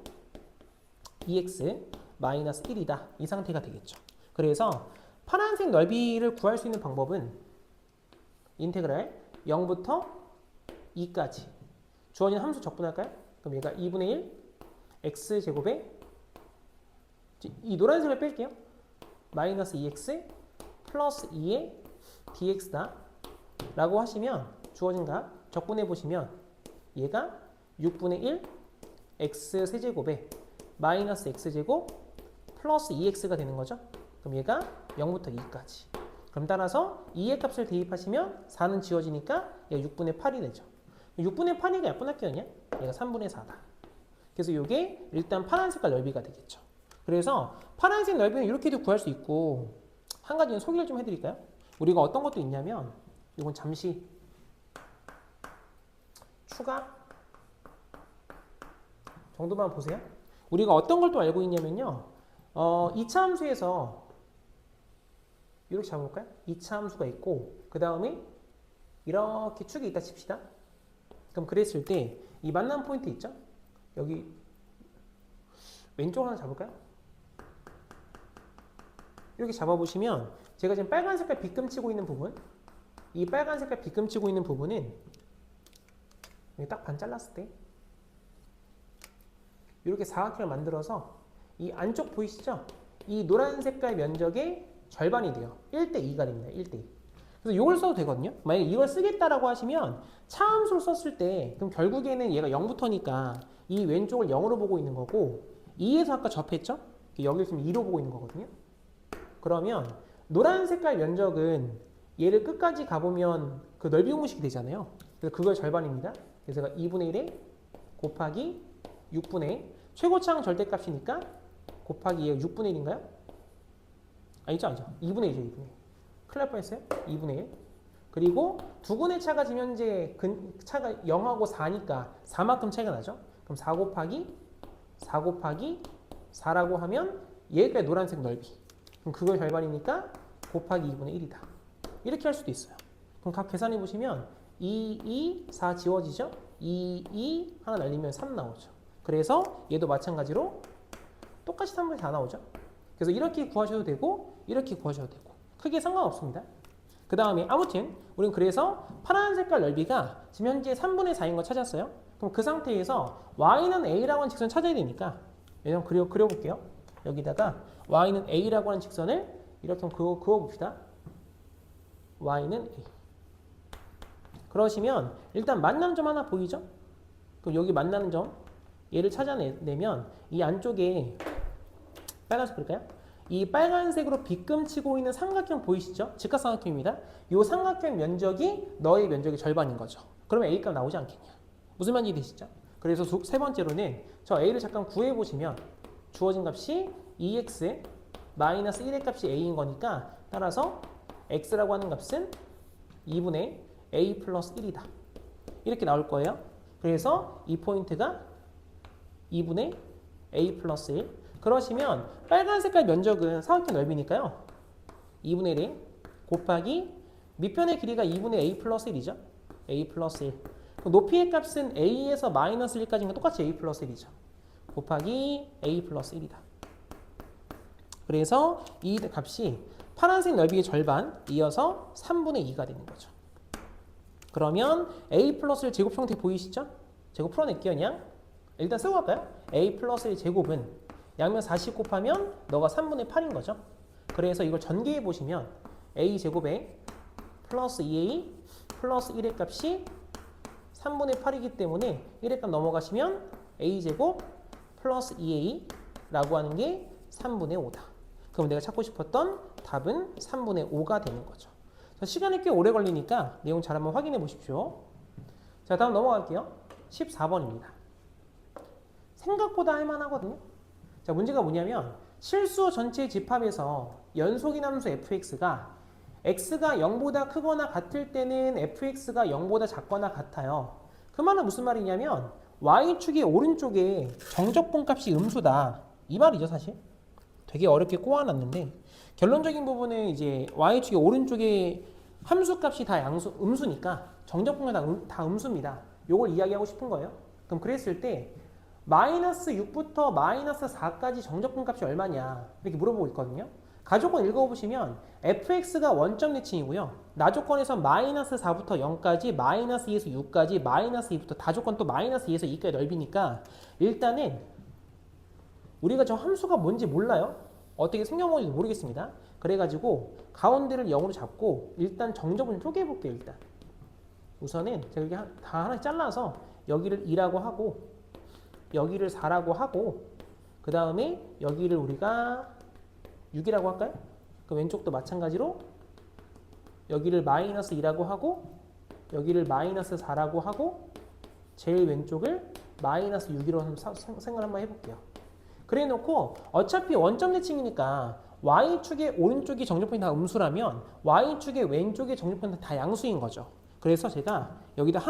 2x 마이너스 1이다. 이 상태가 되겠죠. 그래서 파란색 넓이를 구할 수 있는 방법은 인테그랄 0부터 2까지 주어진 함수 적분할까요? 그럼 얘가 2분의 1 x제곱에 이 노란색을 뺄게요. 마이너스 2x 플러스 2의 dx다 라고 하시면 주어진 값 적분해 보시면 얘가 6분의 1 x 세제곱에 마이너스 x제곱 플러스 2x가 되는 거죠. 그럼 얘가 0부터 2까지. 그럼 따라서 2의 값을 대입하시면 4는 지워지니까 얘가 6분의 8이 되죠. 6분의 8이가 몇 분 합계였냐? 얘가 3분의 4다. 그래서 이게 일단 파란 색깔 넓이가 되겠죠. 그래서 파란색 넓이는 이렇게도 구할 수 있고 한 가지는 소개를 좀 해드릴까요? 우리가 어떤 것도 있냐면 이건 잠시 추가 정도만 보세요. 우리가 어떤 걸 또 알고 있냐면요. 2차 함수에서 이렇게 잡아볼까요? 2차 함수가 있고 그 다음에 이렇게 축이 있다 칩시다. 그럼 그랬을 때 이 만남 포인트 있죠? 여기 왼쪽 하나 잡을까요? 이렇게 잡아보시면 제가 지금 빨간 색깔 빗금 치고 있는 부분 이 빨간 색깔 빗금 치고 있는 부분은 딱 반 잘랐을 때 이렇게 사각형을 만들어서 이 안쪽 보이시죠? 이 노란 색깔 면적의 절반이 돼요. 1대2가 됩니다. 1대2. 그래서 이걸 써도 되거든요. 만약에 이걸 쓰겠다라고 하시면 차함수를 썼을 때 그럼 결국에는 얘가 0부터니까 이 왼쪽을 0으로 보고 있는 거고 2에서 아까 접했죠? 여기 있으면 2로 보고 있는 거거든요. 그러면 노란 색깔 면적은 얘를 끝까지 가보면 그 넓이 공식이 되잖아요. 그래서 그걸 절반입니다. 그래서 제가 2분의 1에 곱하기 6분의 최고차항 절대값이니까 곱하기 얘가 6분의 1인가요? 아니죠. 2분의 1이죠. 2분의 1. 큰일 날 뻔했어요. 2분의 1. 그리고 두근의 차가 지금 현재 차가 0하고 4니까 4만큼 차이가 나죠. 그럼 4 곱하기 4라고 하면 얘가 노란색 넓이. 그럼 그걸 절반이니까 곱하기 2분의 1이다. 이렇게 할 수도 있어요. 그럼 각 계산해 보시면 2, 4 지워지죠? 2 하나 날리면 3 나오죠. 그래서 얘도 마찬가지로 똑같이 3분의 4 나오죠. 그래서 이렇게 구하셔도 되고 이렇게 구하셔도 되고 크게 상관없습니다. 그 다음에 아무튼 우리는 그래서 파란 색깔 넓이가 지금 현재 3분의 4인 거 찾았어요. 그럼 그 상태에서 y는 a라고 하는 직선 찾아야 되니까 얘는 그려볼게요. 여기다가 y는 a라고 하는 직선을 이렇게 그어봅시다. y는 a. 그러시면 일단 만나는 점 하나 보이죠? 그럼 여기 만나는 점 얘를 찾아내면 이 안쪽에 빨간색 그릴까요? 이 빨간색으로 빗금치고 있는 삼각형 보이시죠? 직각삼각형입니다. 이 삼각형 면적이 너의 면적의 절반인 거죠. 그러면 A 값 나오지 않겠냐? 무슨 말인지 되시죠? 그래서 세 번째로는 저 A를 잠깐 구해보시면 주어진 값이 2x 마이너스 1의 값이 a인 거니까 따라서 x라고 하는 값은 2분의 a 플러스 1이다. 이렇게 나올 거예요. 그래서 이 포인트가 2분의 a 플러스 1. 그러시면 빨간 색깔 면적은 사각형 넓이니까요. 2분의 1 곱하기 밑변의 길이가 2분의 a 플러스 1이죠. a 플러스 1. 높이의 값은 a에서 마이너스 1까지는 똑같이 a 플러스 1이죠. 곱하기 a 플러스 1이다. 그래서 이 값이 파란색 넓이의 절반 이어서 3분의 2가 되는 거죠. 그러면 a 플러스 1 제곱 형태 보이시죠? 제곱 풀어낼게요 그냥. 일단 쓰고 갈까요? a 플러스 1 제곱은 양면 40 곱하면 너가 3분의 8인 거죠. 그래서 이걸 전개해 보시면 a 제곱에 플러스 2a 플러스 1의 값이 3분의 8이기 때문에 1의 값 넘어가시면 a 제곱 플러스 2a라고 하는 게 3분의 5다. 그럼 내가 찾고 싶었던 답은 3분의 5가 되는 거죠. 시간이 꽤 오래 걸리니까 내용 잘 한번 확인해 보십시오. 자, 다음 넘어갈게요. 14번입니다. 생각보다 할만하거든요. 자, 문제가 뭐냐면 실수 전체 집합에서 연속인 함수 fx가 x가 0보다 크거나 같을 때는 fx가 0보다 작거나 같아요. 그 말은 무슨 말이냐면 y축의 오른쪽에 정적분 값이 음수다. 이 말이죠, 사실. 되게 어렵게 꼬아놨는데 결론적인 부분은 이제 y축의 오른쪽에 함수 값이 다 음수니까 정적분이 다 음수입니다. 요걸 이야기하고 싶은 거예요. 그럼 그랬을 때 마이너스 6부터 마이너스 4까지 정적분 값이 얼마냐 이렇게 물어보고 있거든요. 가조건 읽어보시면 fx가 원점 대칭이고요. 나조건에서 마이너스 4부터 0까지 마이너스 2에서 6까지 마이너스 2부터 다조건 또 마이너스 2에서 2까지 넓이니까 일단은 우리가 저 함수가 뭔지 몰라요. 어떻게 생겨먹는지 모르겠습니다. 그래가지고 가운데를 0으로 잡고 일단 정적분 쪼개볼게요. 일단 우선은 제가 여기 다 하나씩 잘라서 여기를 2라고 하고 여기를 4라고 하고 그 다음에 여기를 우리가 6이라고 할까요? 그 왼쪽도 마찬가지로 여기를 마이너스 2라고 하고 여기를 마이너스 4라고 하고 제일 왼쪽을 마이너스 6이라고 생각을 한번 해볼게요. 그래 놓고 어차피 원점 대칭이니까 y축의 오른쪽이 정적분이 다 음수라면 y축의 왼쪽의 정적분이 다 양수인 거죠. 그래서 제가 여기다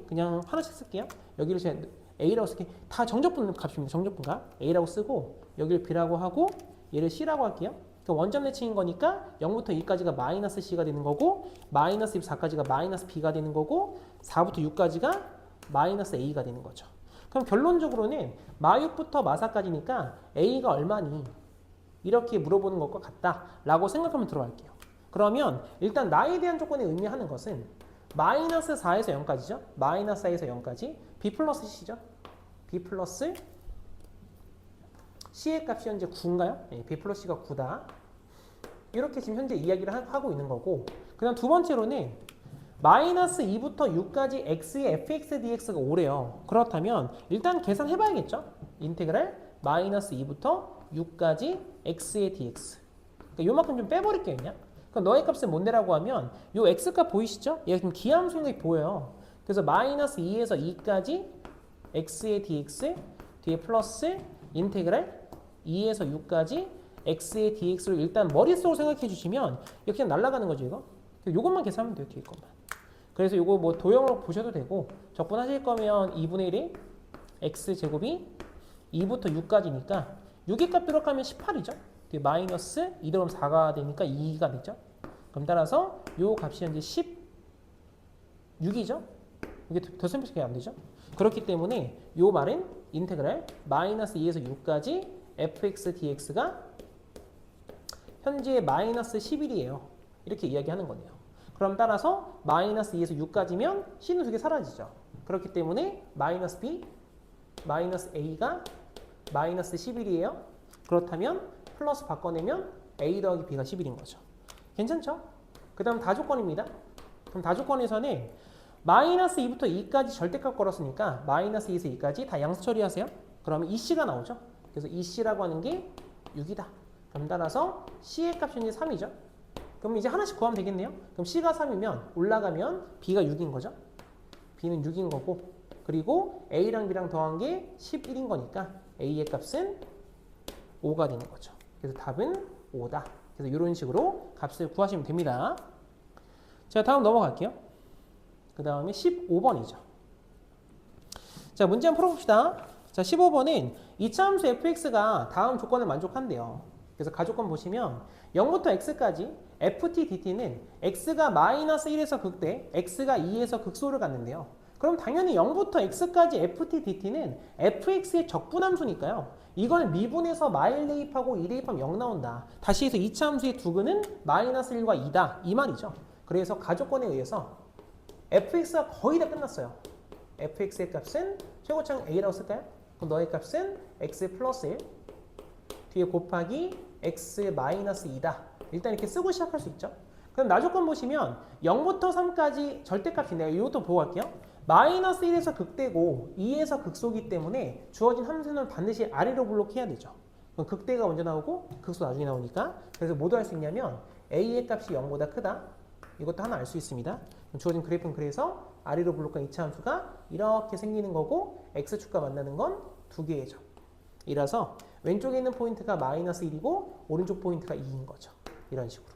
그냥 하나씩 쓸게요. 여기를 제가 a라고 쓸게. 다 정적분 값입니다. 정적분 값 a라고 쓰고 여기를 b라고 하고 얘를 c라고 할게요. 그러니까 원점 대칭인 거니까 0부터 2까지가 마이너스 c가 되는 거고 마이너스 4까지가 마이너스 b가 되는 거고 4부터 6까지가 마이너스 a가 되는 거죠. 그럼 결론적으로는 마6부터 마4까지니까 a가 얼마니? 이렇게 물어보는 것과 같다라고 생각하면 들어갈게요. 그러면 일단 나에 대한 조건이 의미하는 것은 마이너스 4에서 0까지죠. 마이너스 4에서 0까지 b 플러스 c죠. b 플러스 c의 값이 현재 9인가요? 네, b 플러스 c가 9다. 이렇게 지금 현재 이야기를 하고 있는 거고 그 다음 두 번째로는 마이너스 2부터 6까지 x의 fx dx가 5래요. 그렇다면 일단 계산해봐야겠죠. 인테그랄 마이너스 2부터 6까지 x의 dx. 그러니까 요만큼 좀 빼버릴게요. 그냥. 그럼 너의 값은 뭔데라고 하면 요 x값 보이시죠? 얘가 지금 기하함수인 게 보여요. 그래서 마이너스 2에서 2까지 x의 dx 뒤에 플러스 인테그랄 2에서 6까지 x의 dx를 일단 머릿속으로 생각해 주시면 이렇게 그냥 날아가는 거죠. 이거. 요것만 계산하면 돼요. 뒤에 것만. 그래서 이거 뭐 도형으로 보셔도 되고 적분하실 거면 2분의 1의 x제곱이 2부터 6까지니까 6의 값 들어가면 18이죠. 마이너스 2 들어가면 4가 되니까 2가 되죠. 그럼 따라서 요 값이 현재 16이죠. 이게 더 simplifi가 안 되죠. 그렇기 때문에 요 말은 인테그랄 마이너스 2에서 6까지 fx dx가 현재 마이너스 11이에요. 이렇게 이야기하는 거네요. 그럼 따라서 마이너스 2에서 6까지면 c는 2개 사라지죠. 그렇기 때문에 마이너스 b, 마이너스 a가 마이너스 11이에요. 그렇다면 플러스 바꿔내면 a 더하기 b가 11인 거죠. 괜찮죠? 그 다음 다조건입니다. 그럼 다조건에서는 마이너스 2부터 2까지 절대값 걸었으니까 마이너스 2에서 2까지 다 양수 처리하세요. 그러면 2c가 나오죠. 그래서 2c라고 하는 게 6이다. 그럼 따라서 c의 값이 현재 3이죠. 그럼 이제 하나씩 구하면 되겠네요. 그럼 c가 3이면 올라가면 b가 6인 거죠. b는 6인 거고 그리고 a랑 b랑 더한 게 11인 거니까 a의 값은 5가 되는 거죠. 그래서 답은 5다. 그래서 이런 식으로 값을 구하시면 됩니다. 자, 다음 넘어갈게요. 그 다음에 15번이죠. 자, 문제 한번 풀어봅시다. 자, 15번은 이차함수 fx가 다음 조건을 만족한대요. 그래서 가조건 보시면 0부터 x까지 ft dt는 x가 마이너스 1에서 극대, x가 2에서 극소를 갖는데요. 그럼 당연히 0부터 x까지 ft dt는 fx의 적분함수니까요. 이걸 미분해서 마일 대입하고 2 대입하면 0 나온다. 다시 해서 이차함수의 두근은 마이너스 1과 2다. 이 말이죠. 그래서 가조건에 의해서 fx가 거의 다 끝났어요. fx의 값은 최고차는 a라고 쓸까요? 그럼 너의 값은 x 플러스 1 뒤에 곱하기 x 마이너스 2다. 일단 이렇게 쓰고 시작할 수 있죠. 그럼 나조건 보시면 0부터 3까지 절대값인데요. 이것도 보고 갈게요. 마이너스 1에서 극대고 2에서 극소기 때문에 주어진 함수는 반드시 아래로 블록해야 되죠. 그럼 극대가 먼저 나오고 극소 나중에 나오니까 그래서 뭐도 할 수 있냐면 a의 값이 0보다 크다. 이것도 하나 알 수 있습니다. 주어진 그래프는 그래서 아래로 블록한 이차 함수가 이렇게 생기는 거고 x축과 만나는 건 두 개죠. 이라서 왼쪽에 있는 포인트가 마이너스 1이고 오른쪽 포인트가 2인 거죠. 이런 식으로.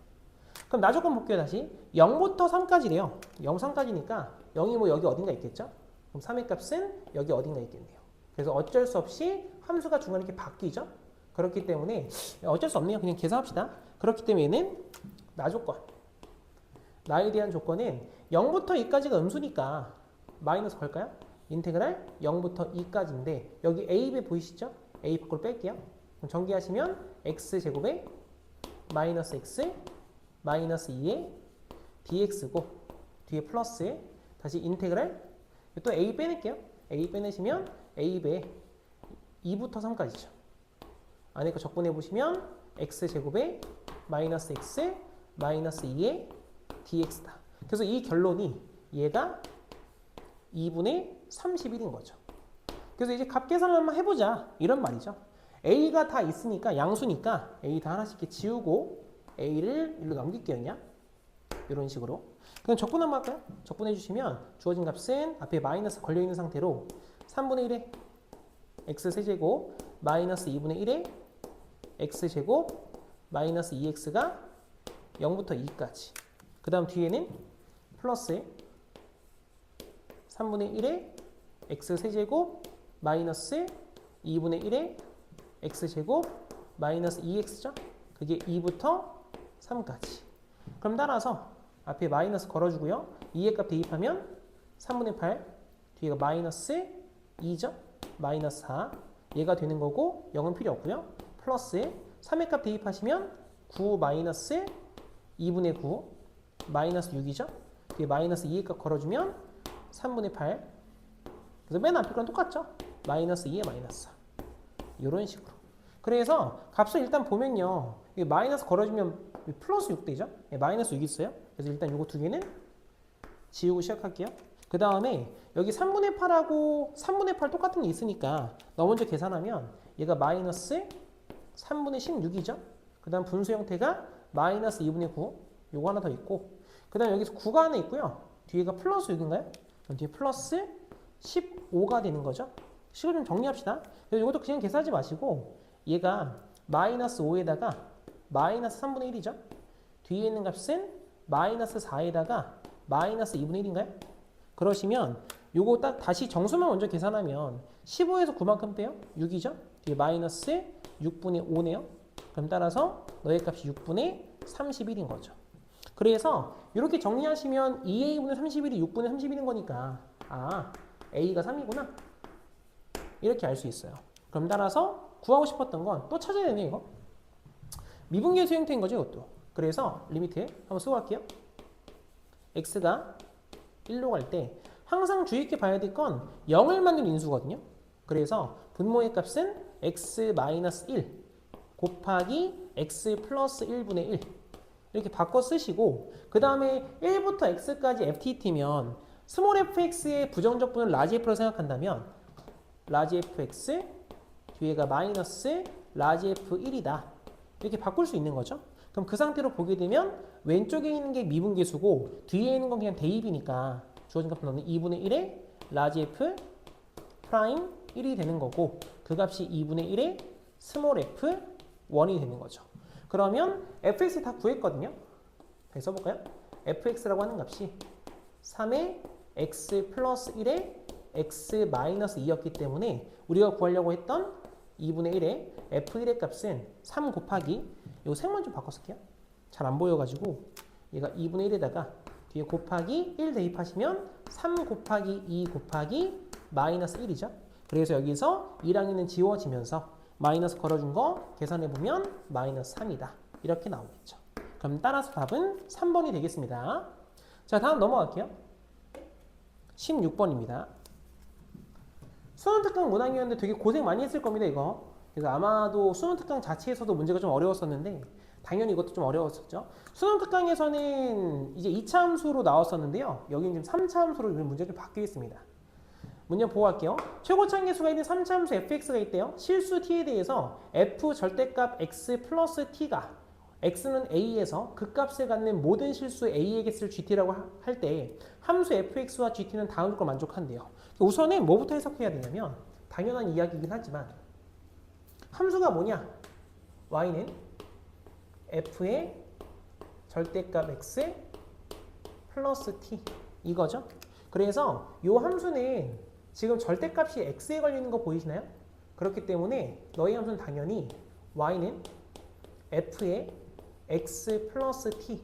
그럼 나조건 볼게요. 다시 0부터 3까지래요. 0, 3까지니까 0이 뭐 여기 어딘가 있겠죠? 그럼 3의 값은 여기 어딘가 있겠네요. 그래서 어쩔 수 없이 함수가 중간에 이렇게 바뀌죠? 그렇기 때문에 어쩔 수 없네요. 그냥 계산합시다. 그렇기 때문에 얘는 나조건. 나에 대한 조건은 0부터 2까지가 음수니까 마이너스 걸까요? 인테그랄 0부터 2까지인데 여기 a, b 보이시죠? a 밖으로 뺄게요. 그럼 전개하시면 x제곱에 마이너스 x 마이너스 2에 dx고 뒤에 플러스 다시 인테그랄 또 a 빼낼게요. a 빼내시면 a배 2부터 3까지죠. 안에 거 적분해보시면 x제곱에 마이너스 x 마이너스 2에 dx다. 그래서 이 결론이 얘가 2분의 31인 거죠. 그래서 이제 값 계산을 한번 해보자. 이런 말이죠. a가 다 있으니까 양수니까 a 다 하나씩 이렇게 지우고 a를 일로 넘길게요. 그냥. 이런 식으로. 그럼 적분 한번 할까요? 적분해 주시면 주어진 값은 앞에 마이너스 걸려있는 상태로 3분의 1에 x세제곱 마이너스 2분의 1에 x제곱 마이너스 2x가 0부터 2까지. 그 다음 뒤에는 플러스 3분의 1에 x세제곱 마이너스 2분의 1에 x제곱 마이너스 2x죠? 그게 2부터 3까지. 그럼 따라서 앞에 마이너스 걸어주고요. 2의 값 대입하면 3분의 8 뒤에가 마이너스 2죠? 마이너스 4 얘가 되는 거고 0은 필요 없고요. 플러스 3의 값 대입하시면 9 마이너스 2분의 9 마이너스 6이죠? 뒤에 마이너스 2의 값 걸어주면 3분의 8 그래서 맨 앞에 거랑 똑같죠? 마이너스 2에 마이너스 4 이런 식으로. 그래서 값을 일단 보면요. 마이너스 걸어주면 플러스 6 되죠? 마이너스 6 있어요. 그래서 일단 요거 두 개는 지우고 시작할게요. 그 다음에 여기 3분의 8하고 3분의 8 똑같은 게 있으니까 너 먼저 계산하면 얘가 마이너스 3분의 16이죠? 그 다음 분수 형태가 마이너스 2분의 9 요거 하나 더 있고 그 다음 여기서 9가 하나 있고요. 뒤에가 플러스 6인가요? 뒤에 플러스 15가 되는 거죠. 식을 좀 정리합시다. 그래서 이것도 그냥 계산하지 마시고 얘가 마이너스 5에다가 마이너스 3분의 1이죠. 뒤에 있는 값은 마이너스 4에다가 마이너스 2분의 1인가요? 그러시면 요거 딱 다시 정수만 먼저 계산하면 15에서 9만큼 빼요. 6이죠. 뒤에 마이너스 6분의 5네요. 그럼 따라서 너의 값이 6분의 31인 거죠. 그래서 이렇게 정리하시면 2a분의 31이 6분의 31인 거니까 아 a가 3이구나 이렇게 알 수 있어요. 그럼 따라서 구하고 싶었던 건 또 찾아야 되네 이거. 미분계수 형태인 거죠 이것도. 그래서 리미트 한번 쓰고 갈게요. x가 1로 갈 때 항상 주의 깊게 봐야 될 건 0을 만든 인수거든요. 그래서 분모의 값은 x-1 곱하기 x 플러스 1분의 1 이렇게 바꿔 쓰시고 그 다음에 1부터 x까지 ft면 스몰 fx의 부정적분을 라지 f로 생각한다면 라지 fx 뒤에가 마이너스 라지 f1이다 이렇게 바꿀 수 있는 거죠. 그럼 그 상태로 보게 되면 왼쪽에 있는 게 미분계수고 뒤에 있는 건 그냥 대입이니까 주어진 값은 너는 2분의 1에 라지 f 프라임 1이 되는 거고 그 값이 2분의 1에 스몰 f 1이 되는 거죠. 그러면 fx 다 구했거든요. 그래서 써볼까요? fx라고 하는 값이 3의 x 플러스 1의 x 마이너스 2였기 때문에 우리가 구하려고 했던 2분의 1의 f1의 값은 3 곱하기 이거 색만 좀 바꿔 쓸게요. 잘 안 보여가지고 얘가 2분의 1에다가 뒤에 곱하기 1 대입하시면 3 곱하기 2 곱하기 마이너스 1이죠. 그래서 여기서 2랑 2는 지워지면서 마이너스 걸어준 거 계산해보면 마이너스 3이다. 이렇게 나오겠죠. 그럼 따라서 답은 3번이 되겠습니다. 자, 다음 넘어갈게요. 16번입니다. 수능 특강 문항이었는데 되게 고생 많이 했을 겁니다, 이거. 그래서 아마도 수능 특강 자체에서도 문제가 좀 어려웠었는데 당연히 이것도 좀 어려웠었죠. 수능 특강에서는 이제 2차 함수로 나왔었는데요. 여기는 지금 3차 함수로 문제가 좀 바뀌어 있습니다. 문제 보고 갈게요. 최고차항계수가 있는 3차 함수 fx가 있대요. 실수 t에 대해서 f 절대값 x 플러스 t가 x는 a에서 그 값을 갖는 모든 실수 a에게 쓸 gt라고 할 때 함수 fx와 gt는 다음 조건 만족한대요. 우선은 뭐부터 해석해야 되냐면 당연한 이야기이긴 하지만 함수가 뭐냐? y는 f의 절대값 x 플러스 t 이거죠. 그래서 이 함수는 지금 절대값이 x에 걸리는 거 보이시나요? 그렇기 때문에 너희 함수는 당연히 y는 f의 x 플러스 t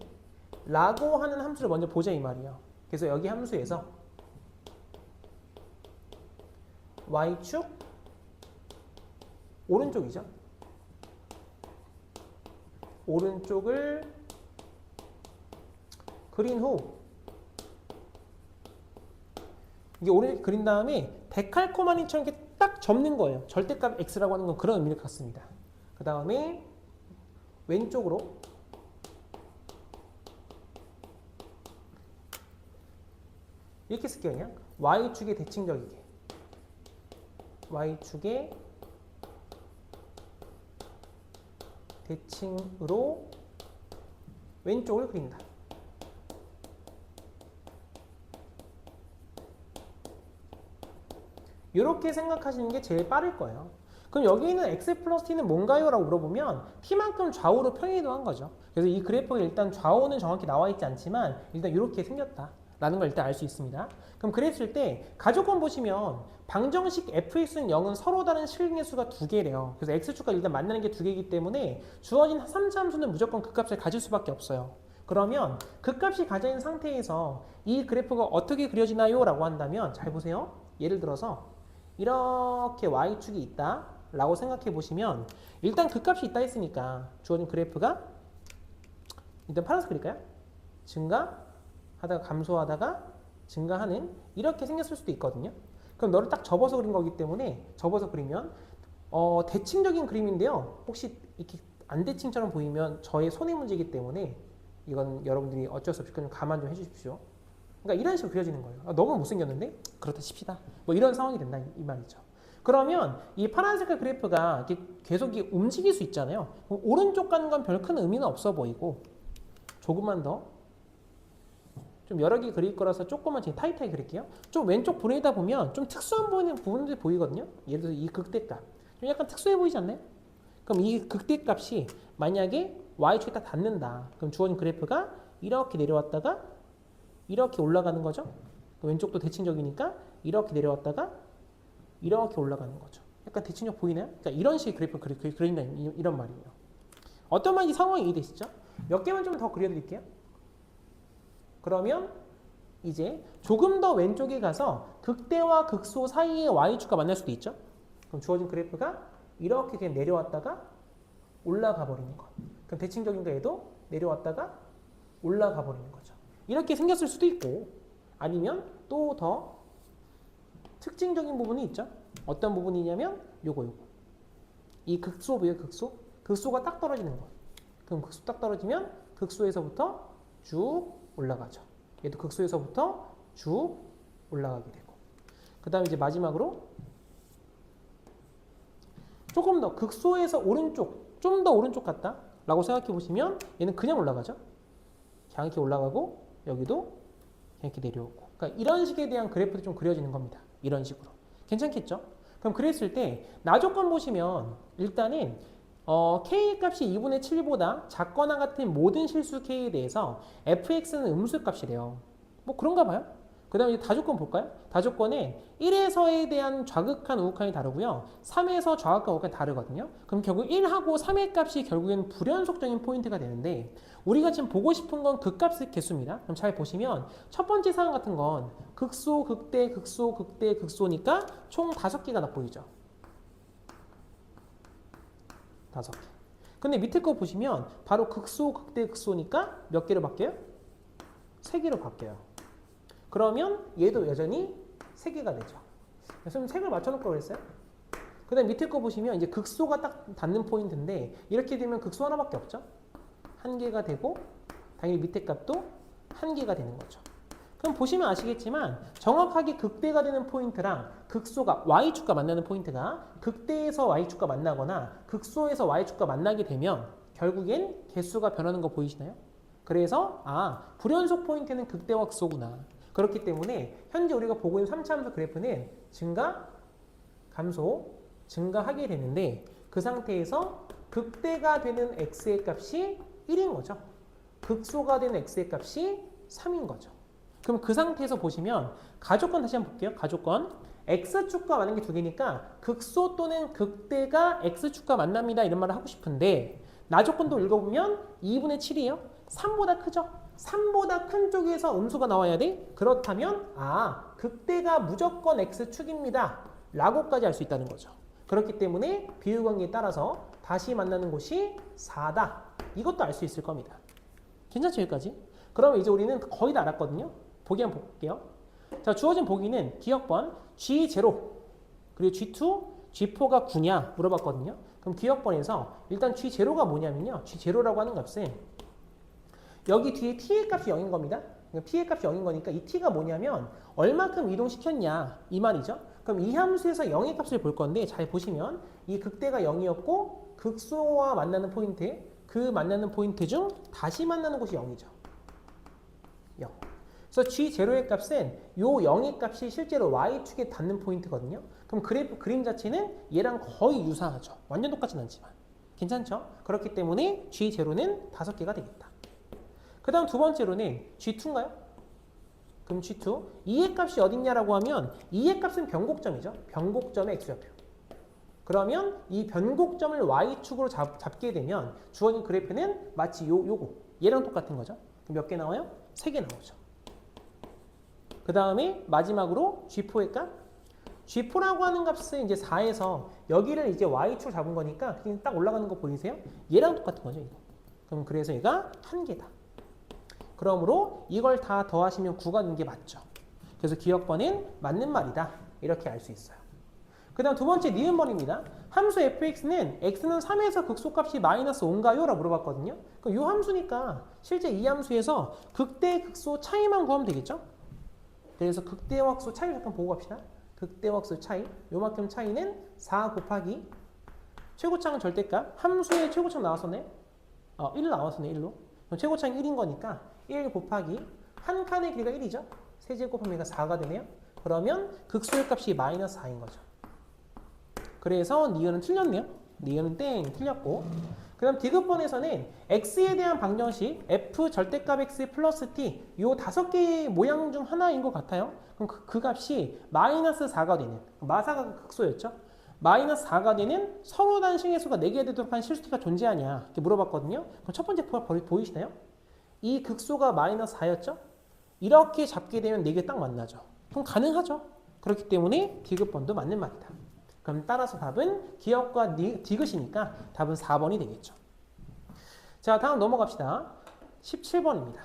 라고 하는 함수를 먼저 보자 이 말이에요. 그래서 여기 함수에서 y축 오른쪽이죠. 오른쪽을 그린 후 이게 오른쪽 그린 다음에 데칼코마니처럼 이렇게 딱 접는 거예요. 절대값 x라고 하는 건 그런 의미를 갖습니다. 그 다음에 왼쪽으로 이렇게 쓸게요. 그냥 y축의 대칭적이게 y축의 대칭으로 왼쪽을 그린다. 이렇게 생각하시는 게 제일 빠를 거예요. 그럼 여기 있는 x 플러스 t는 뭔가요? 라고 물어보면 t만큼 좌우로 평행이동한 거죠. 그래서 이 그래프가 일단 좌우는 정확히 나와 있지 않지만 일단 이렇게 생겼다 라는 걸 일단 알 수 있습니다. 그럼 그랬을 때 가족권 보시면 방정식 fx는 0은 서로 다른 실행의 수가 2개래요. 그래서 x축과 일단 만나는 게 2개이기 때문에 주어진 3차 함수는 무조건 그 값을 가질 수밖에 없어요. 그러면 그 값이 가져있는 상태에서 이 그래프가 어떻게 그려지나요? 라고 한다면 잘 보세요. 예를 들어서 이렇게 y축이 있다 라고 생각해 보시면 일단 그 값이 있다 했으니까 주어진 그래프가 일단 파란색 그릴까요? 증가하다가 감소하다가 증가하는 이렇게 생겼을 수도 있거든요. 그럼 너를 딱 접어서 그린 거기 때문에 접어서 그리면 대칭적인 그림인데요. 혹시 이렇게 안 대칭처럼 보이면 저의 손의 문제이기 때문에 이건 여러분들이 어쩔 수 없이 좀 가만 좀 해주십시오. 그러니까 이런 식으로 그려지는 거예요. 너무 못생겼는데? 그렇다 칩시다. 뭐 이런 상황이 된다 이 말이죠. 그러면 이 파란 색깔 그래프가 이렇게 계속 움직일 수 있잖아요. 오른쪽 가는 건 별 큰 의미는 없어 보이고 조금만 더 좀 여러 개 그릴 거라서 조금만 지금 타이트하게 그릴게요. 좀 왼쪽 보내다 보면 좀 특수한 보이는 부분들이 보이거든요. 예를 들어서 이 극대값 좀 약간 특수해 보이지 않나요? 그럼 이 극대값이 만약에 y축에 딱 닿는다. 그럼 주어진 그래프가 이렇게 내려왔다가 이렇게 올라가는 거죠. 왼쪽도 대칭적이니까 이렇게 내려왔다가 이렇게 올라가는 거죠. 약간 대칭적 보이나요? 그러니까 이런 식의 그래프를 그린다 이런 말이에요. 어떤 말인지 상황이 이해되시죠? 몇 개만 좀 더 그려드릴게요. 그러면 이제 조금 더 왼쪽에 가서 극대와 극소 사이의 y축과 만날 수도 있죠. 그럼 주어진 그래프가 이렇게 그냥 내려왔다가 올라가 버리는 거. 그럼 대칭적인 거에도 내려왔다가 올라가 버리는 거죠. 이렇게 생겼을 수도 있고 아니면 또 더 특징적인 부분이 있죠. 어떤 부분이냐면 요거 이 극소 보여요? 극소? 극소가 딱 떨어지는 거. 그럼 극소 딱 떨어지면 극소에서부터 쭉 올라가죠. 얘도 극소에서부터 쭉 올라가게 되고 그 다음에 이제 마지막으로 조금 더 극소에서 오른쪽 좀 더 오른쪽 같다 라고 생각해 보시면 얘는 그냥 올라가죠. 그냥 이렇게 올라가고 여기도 그냥 이렇게 내려오고 그러니까 이런 식에 대한 그래프도 좀 그려지는 겁니다. 이런 식으로 괜찮겠죠? 그럼 그랬을 때 나조건 보시면 일단은 k 값이 2분의 7보다 작거나 같은 모든 실수 k에 대해서 fx는 음수 값이래요. 뭐 그런가 봐요. 그 다음에 다조건 볼까요? 다조건은 1에서에 대한 좌극한 우극한이 다르고요. 3에서 좌극한 우극한이 다르거든요. 그럼 결국 1하고 3의 값이 결국엔 불연속적인 포인트가 되는데 우리가 지금 보고 싶은 건 극값의 개수입니다. 그럼 잘 보시면 첫 번째 사항 같은 건 극소, 극대, 극소, 극대, 극소니까 총 5개가 나 보이죠. 5개. 근데 밑에 거 보시면 바로 극소, 극대, 극소니까 몇 개로 바뀌어요? 3개로 바뀌어요. 그러면 얘도 여전히 3개가 되죠. 그래서 색을 맞춰놓을 걸 그랬어요. 그 다음 밑에 거 보시면 이제 극소가 딱 닿는 포인트인데 이렇게 되면 극소 하나밖에 없죠. 1개가 되고 당연히 밑에 값도 1개가 되는 거죠. 그럼 보시면 아시겠지만 정확하게 극대가 되는 포인트랑 극소가 y축과 만나는 포인트가 극대에서 y축과 만나거나 극소에서 y축과 만나게 되면 결국엔 개수가 변하는 거 보이시나요? 그래서 불연속 포인트는 극대와 극소구나. 그렇기 때문에 현재 우리가 보고 있는 3차 함수 그래프는 증가, 감소, 증가하게 되는데 그 상태에서 극대가 되는 x의 값이 1인 거죠. 극소가 되는 x의 값이 3인 거죠. 그럼 그 상태에서 보시면 가조건 다시 한번 볼게요. 가조건 x축과 만나는 게 2개니까 극소 또는 극대가 x축과 만납니다. 이런 말을 하고 싶은데 나조건도 읽어보면 2분의 7이에요. 3보다 크죠? 3보다 큰 쪽에서 음수가 나와야 돼? 그렇다면 극대가 무조건 x축입니다. 라고까지 할 수 있다는 거죠. 그렇기 때문에 비율관계에 따라서 다시 만나는 곳이 4다. 이것도 알 수 있을 겁니다. 괜찮죠? 여기까지? 그러면 이제 우리는 거의 다 알았거든요. 보기 한번 볼게요. 자, 주어진 보기는 기억번 G0 그리고 G2, G4가 9냐 물어봤거든요. 그럼 기억번에서 일단 G0가 뭐냐면요. G0라고 하는 값은 여기 뒤에 t의 값이 0인 겁니다. t의 값이 0인 거니까 이 t가 뭐냐면 얼마큼 이동시켰냐 이 말이죠. 그럼 이 함수에서 0의 값을 볼 건데 잘 보시면 이 극대가 0이었고 극소와 만나는 포인트 그 만나는 포인트 중 다시 만나는 곳이 0이죠. 0. 그래서 G0의 값은 요 0의 값이 실제로 Y축에 닿는 포인트거든요. 그럼 그래프 그림 자체는 얘랑 거의 유사하죠. 완전 똑같진 않지만. 괜찮죠? 그렇기 때문에 G0는 5개가 되겠다. 그 다음 두 번째로는 G2인가요? 그럼 G2. 2의 값이 어딨냐라고 하면 2의 값은 변곡점이죠. 변곡점의 x좌표. 그러면 이 변곡점을 Y축으로 잡게 되면 주어진 그래프는 마치 요거 얘랑 똑같은 거죠. 그럼 몇 개 나와요? 3개 나오죠. 그 다음에 마지막으로 G4의 값. G4라고 하는 값은 이제 4에서 여기를 이제 Y축 잡은 거니까 그냥 딱 올라가는 거 보이세요? 얘랑 똑같은 거죠. 이거. 그럼 그래서 얘가 1개다. 그러므로 이걸 다 더하시면 9가 되는 게 맞죠. 그래서 기억번은 맞는 말이다. 이렇게 알 수 있어요. 그 다음 두 번째 니은번입니다. 함수 fx는 x는 3에서 극소값이 마이너스 5인가요? 라고 물어봤거든요. 그럼 이 함수니까 실제 이 함수에서 극대, 극소 차이만 구하면 되겠죠? 그래서 극대와 극소 차이를 잠깐 보고 갑시다. 극대와 극소 차이. 요만큼 차이는 4 곱하기 최고차는 절대값. 함수의 최고차 나왔었네? 1 나왔었네. 1로. 그럼 최고차는 1인 거니까 1 곱하기 한 칸의 길이가 1이죠? 세제곱하면 4가 되네요. 그러면 극소의 값이 마이너스 4인 거죠. 그래서 니은은 틀렸네요. 니은은 땡 틀렸고 그 다음 디귿번에서는 x에 대한 방정식 f 절대값 x 플러스 t 요 5개의 모양 중 하나인 것 같아요. 그럼 그 값이 마이너스 4가 되는 마사가 극소였죠. 마이너스 4가 되는 서로 단식의 수가 4개 되도록 한 실수가 존재하냐 이렇게 물어봤거든요. 그럼 첫 번째 보이시나요? 이 극소가 마이너스 4였죠? 이렇게 잡게 되면 4개 딱 만나죠. 그럼 가능하죠. 그렇기 때문에 디귿번도 맞는 말이다. 그럼 따라서 답은 기억과 디귿이니까 답은 4번이 되겠죠. 자, 다음 넘어갑시다. 17번입니다.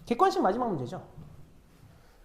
객관식 마지막 문제죠.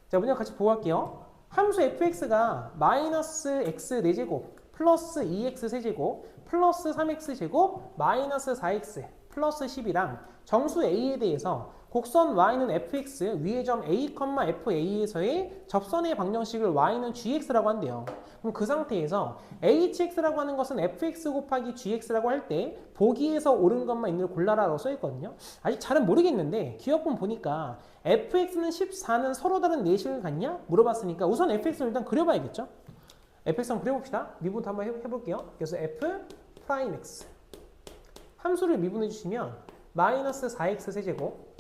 자, 문제 같이 보고 갈게요. 함수 fx가 마이너스 x 4제곱 플러스 2x 세제곱 플러스 3x 제곱 마이너스 4x 플러스 10이랑 정수 a에 대해서 곡선 y는 fx 위의 점 a, fa에서의 접선의 방정식을 y는 gx라고 한대요. 그럼 그 상태에서 hx라고 하는 것은 fx 곱하기 gx라고 할 때 보기에서 옳은 것만 있는 걸 골라라라고 써있거든요. 아직 잘은 모르겠는데 기억본 보니까 fx는 14는 서로 다른 내식을 갖냐? 물어봤으니까 우선 fx를 일단 그려봐야겠죠. fx 한번 그려봅시다. 미분부터 한번 해볼게요. 그래서 f 프라임 x 함수를 미분해 주시면 마이너스 4x 세제곱,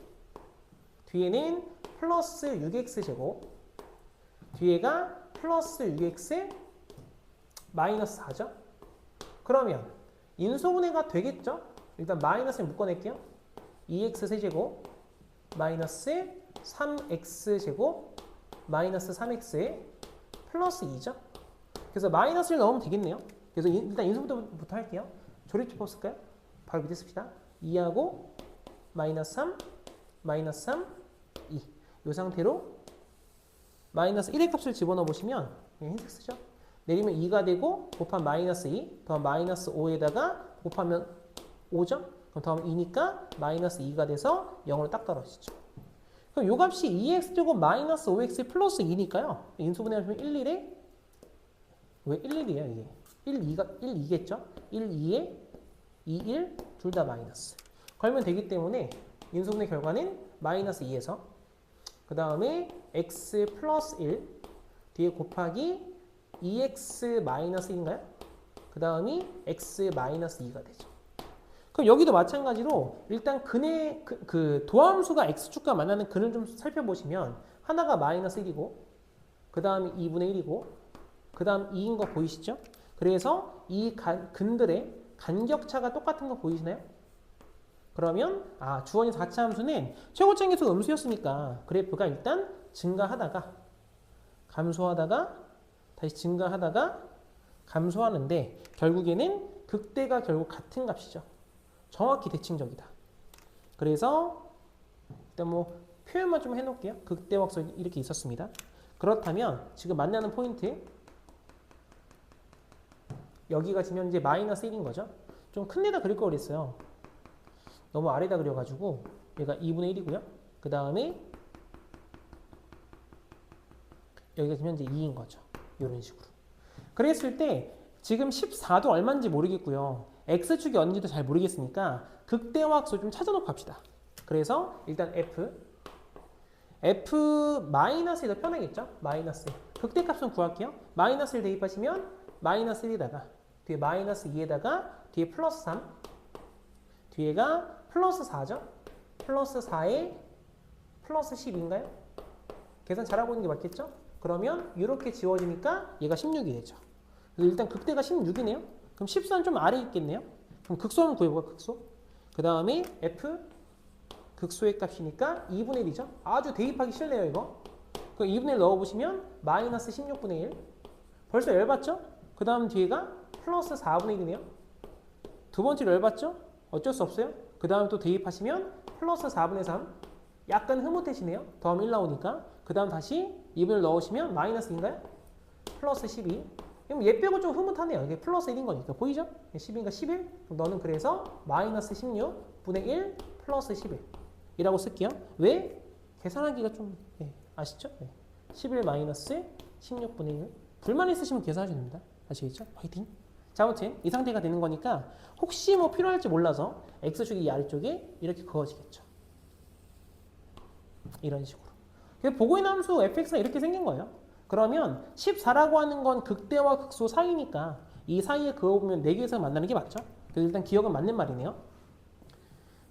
뒤에는 플러스 6x 제곱, 뒤에가 플러스 6x 마이너스 4죠. 그러면 인수분해가 되겠죠? 일단 마이너스를 묶어낼게요. 2x 세제곱 마이너스 3x 제곱 마이너스 3x 플러스 2죠. 그래서 마이너스를 넣으면 되겠네요. 그래서 일단 인수분해부터 할게요. 조립집합 쓸까요? 바로 밑에 씁시다. 2하고 마이너스 3, 마이너스 3, 2. 이 상태로 마이너스 1의 값을 집어넣어 보시면 흰색 쓰죠. 내리면 2가 되고 곱하면 마이너스 2 더하면 마이너스 5에다가 곱하면 5죠. 그럼 더하면 2니까 마이너스 2가 돼서 0으로 딱 떨어지죠. 그럼 요 값이 2x제곱 마이너스 5x 플러스 2니까요. 인수분해하시면 1, 1에 왜 1, 1이에요 이게? 1, 2가 1, 2겠죠? 1, 2에 2, 1 둘 다 마이너스. 걸면 되기 때문에 인수분해 결과는 마이너스 2에서 그 다음에 x 플러스 1 뒤에 곱하기 2x 마이너스 1인가요? 그 다음이 x 마이너스 2가 되죠. 그럼 여기도 마찬가지로 일단 근의 그 도함수가 x축과 만나는 근을 좀 살펴보시면 하나가 마이너스 1이고 그 다음이 2분의 1이고 그 다음 2인 거 보이시죠? 그래서 이 근들의 간격차가 똑같은 거 보이시나요? 그러면 주어진 4차 함수는 최고점 계수 음수였으니까 그래프가 일단 증가하다가 감소하다가 다시 증가하다가 감소하는데 결국에는 극대가 결국 같은 값이죠. 정확히 대칭적이다. 그래서 일단 뭐 표현만 좀 해놓을게요. 극대 확설 이렇게 있었습니다. 그렇다면 지금 만나는 포인트 여기가 지금 현재 마이너스 1인 거죠. 좀 큰 데다 그릴 걸 그랬어요. 너무 아래다 그려가지고 얘가 2분의 1이고요. 그 다음에 여기가 지금 현재 2인 거죠. 이런 식으로. 그랬을 때 지금 14도 얼마인지 모르겠고요. x축이 어딘지도 잘 모르겠으니까 극대화학수 좀 찾아놓고 합시다. 그래서 일단 f 마이너스에 더 편하겠죠? 마이너스. 극대값은 구할게요. 마이너스를 대입하시면 마이너스 1에다가 뒤에 마이너스 2에다가 뒤에 플러스 3 뒤에가 플러스 4죠? 플러스 4에 플러스 10인가요? 계산 잘하고 있는 게 맞겠죠? 그러면 이렇게 지워지니까 얘가 16이 되죠. 그래서 일단 극대가 16이네요. 그럼 14는 좀 아래에 있겠네요. 그럼 극소 한번 구해볼까? 극소. 그 다음에 f 극소의 값이니까 2분의 1이죠. 아주 대입하기 싫네요 이거. 그럼 2분의 1 넣어보시면 마이너스 16분의 1. 벌써 열받죠? 그 다음 뒤에가 플러스 4분의 1이네요. 두 번째로 열받죠? 어쩔 수 없어요. 그 다음 또 대입하시면 플러스 4분의 3. 약간 흐뭇해지네요. 더하면 1 나오니까. 그 다음 다시 2분의 1 넣으시면 마이너스인가요? 플러스 12. 그럼 얘 빼고 좀 흐뭇하네요. 이게 플러스 1인 거니까. 보이죠? 10인가 11? 그럼 너는 그래서 마이너스 16분의 1 플러스 11 이라고 쓸게요. 왜? 계산하기가 좀 아시죠? 11 마이너스 16분의 1. 불만 있으시면 계산하시면 됩니다. 아시겠죠? 화이팅! 자, 아무튼 이 상태가 되는 거니까 혹시 뭐 필요할지 몰라서 x축이 이 아래쪽에 이렇게 그어지겠죠. 이런 식으로. 보고 있는 함수 fx가 이렇게 생긴 거예요. 그러면 14라고 하는 건 극대와 극소 사이니까 이 사이에 그어보면 4개에서 만나는 게 맞죠? 그래서 일단 기억은 맞는 말이네요.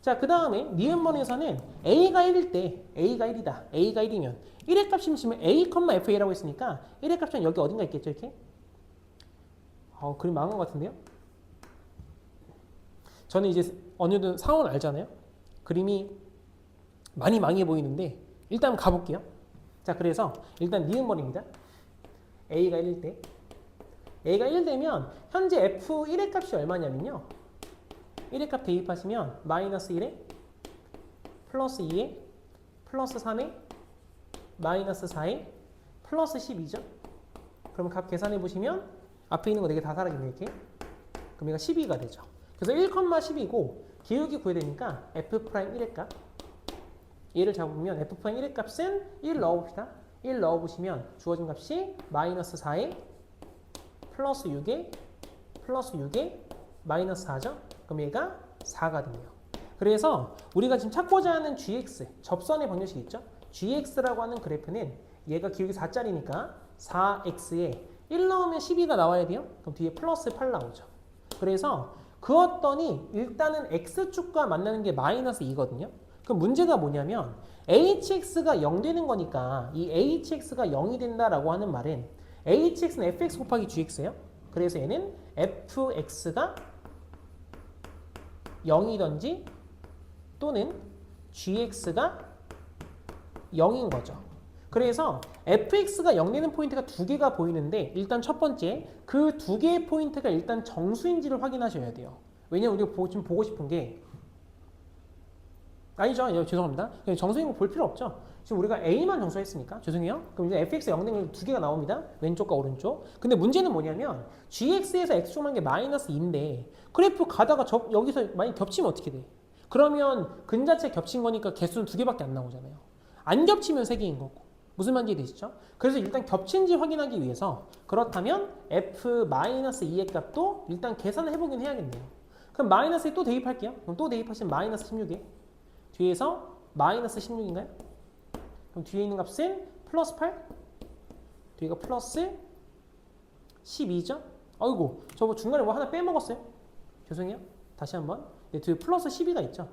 자, 그 다음에 니은번에서는 a가 1일 때 a가 1이다. a가 1이면 1의 값이 지금 a, fa라고 했으니까 1의 값은 여기 어딘가 있겠죠? 이렇게? 그림 망한 것 같은데요? 저는 이제 어느 정도 상황을 알잖아요. 그림이 많이 망해 보이는데 일단 가볼게요. 자, 그래서 일단 니은번입니다. a가 1일 때 a가 1 되면 현재 f1의 값이 얼마냐면요. 1의 값 대입하시면 마이너스 1에 플러스 2에 플러스 3에 마이너스 4에 플러스 12죠. 그럼 값 계산해 보시면 앞에 있는 거 4개 다 사라지네 이렇게. 그럼 얘가 12가 되죠. 그래서 1,10이고 기울기 구해야 되니까 f'1의 값 얘를 잡으면 f'1의 값은 1 넣어봅시다. 1 넣어보시면 주어진 값이 마이너스 4에 플러스 6에 플러스 6에 마이너스 4죠. 그럼 얘가 4가 되네요. 그래서 우리가 지금 찾고자 하는 gx, 접선의 방정식이 있죠. gx라고 하는 그래프는 얘가 기울기 4짜리니까 4x에 1 넣으면 12가 나와야 돼요. 그럼 뒤에 플러스 8 나오죠. 그래서 그었더니 일단은 x축과 만나는 게 마이너스 2거든요. 그럼 문제가 뭐냐면 hx가 0 되는 거니까 이 hx가 0이 된다라고 하는 말은 hx는 fx 곱하기 gx예요. 그래서 얘는 fx가 0이든지 또는 gx가 0인 거죠. 그래서 fx가 0 되는 포인트가 두 개가 보이는데 일단 첫 번째 그 두 개의 포인트가 일단 정수인지를 확인하셔야 돼요. 왜냐면 우리가 지금 보고 싶은 게 아니죠. 죄송합니다. 정수인 거 볼 필요 없죠. 지금 우리가 A만 정수했으니까 죄송해요. 그럼 이제 fx 0 되는 게 두 개가 나옵니다. 왼쪽과 오른쪽. 근데 문제는 뭐냐면 gx에서 x축만 게 마이너스 2인데 그래프 가다가 여기서 많이 겹치면 어떻게 돼? 그러면 근자체 겹친 거니까 개수는 두 개밖에 안 나오잖아요. 안 겹치면 세 개인 거고. 무슨 말인지 되시죠? 그래서 일단 겹친지 확인하기 위해서 그렇다면 f-2의 값도 일단 계산을 해보긴 해야겠네요. 그럼 마이너스에 또 대입할게요. 그럼 또 대입하시면 마이너스 16에 뒤에서 마이너스 16인가요? 그럼 뒤에 있는 값은 플러스 8 뒤가 플러스 12죠? 아이고 저 중간에 뭐 하나 빼먹었어요. 죄송해요. 다시 한번 뒤에 플러스 12가 있죠.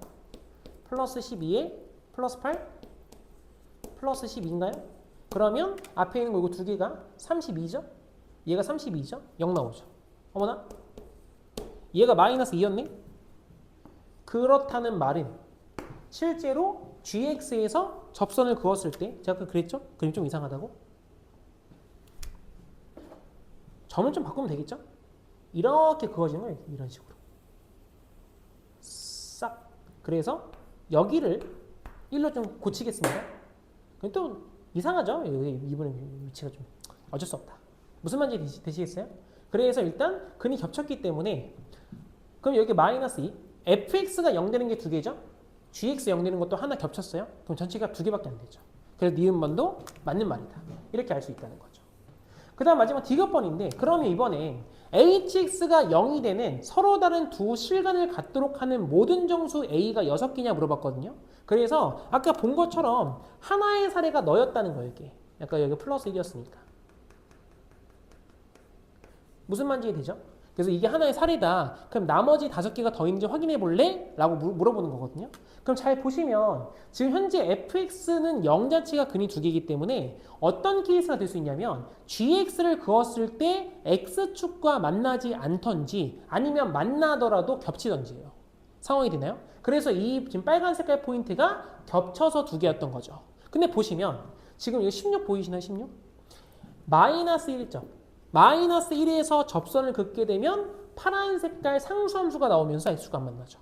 플러스 12에 플러스 8 플러스 12인가요? 그러면 앞에 있는 거 이거 두 개가 32죠? 얘가 32죠? 0 나오죠. 어머나? 얘가 마이너스 2였네? 그렇다는 말은 실제로 gx에서 접선을 그었을 때 제가 아까 그랬죠? 그림 좀 이상하다고? 점을 좀 바꾸면 되겠죠? 이렇게 그어지는 거예요. 이런 식으로. 싹. 그래서 여기를 1로 좀 고치겠습니다. 또 이상하죠? 이분의 위치가 좀 어쩔 수 없다. 무슨 말인지 되시겠어요? 그래서 일단 근이 겹쳤기 때문에 그럼 여기 마이너스 2 fx가 0 되는 게 두 개죠? gx 0 되는 것도 하나 겹쳤어요? 그럼 전체가 두 개밖에 안 되죠. 그래서 니은번도 맞는 말이다. 이렇게 알 수 있다는 거죠. 그 다음 마지막 디귿번인데 그러면 이번에 hx가 0이 되는 서로 다른 두 실간을 갖도록 하는 모든 정수 a가 6개냐 물어봤거든요. 그래서 아까 본 것처럼 하나의 사례가 너였다는 거예요. 이게. 아까 여기 플러스 1이었으니까. 무슨 말인지 되죠? 그래서 이게 하나의 사례다. 그럼 나머지 5개가 더 있는지 확인해 볼래? 라고 물어보는 거거든요. 그럼 잘 보시면 지금 현재 fx는 0 자체가 근이 두 개이기 때문에 어떤 케이스가 될 수 있냐면 gx를 그었을 때 x축과 만나지 않던지 아니면 만나더라도 겹치던지예요. 상황이 되나요? 그래서 이 지금 빨간 색깔 포인트가 겹쳐서 두 개였던 거죠. 근데 보시면 지금 여기 16 보이시나요? 16? 마이너스 1점. 마이너스 1에서 접선을 긋게 되면 파란 색깔 상수함수가 나오면서 x축과 안 만나죠.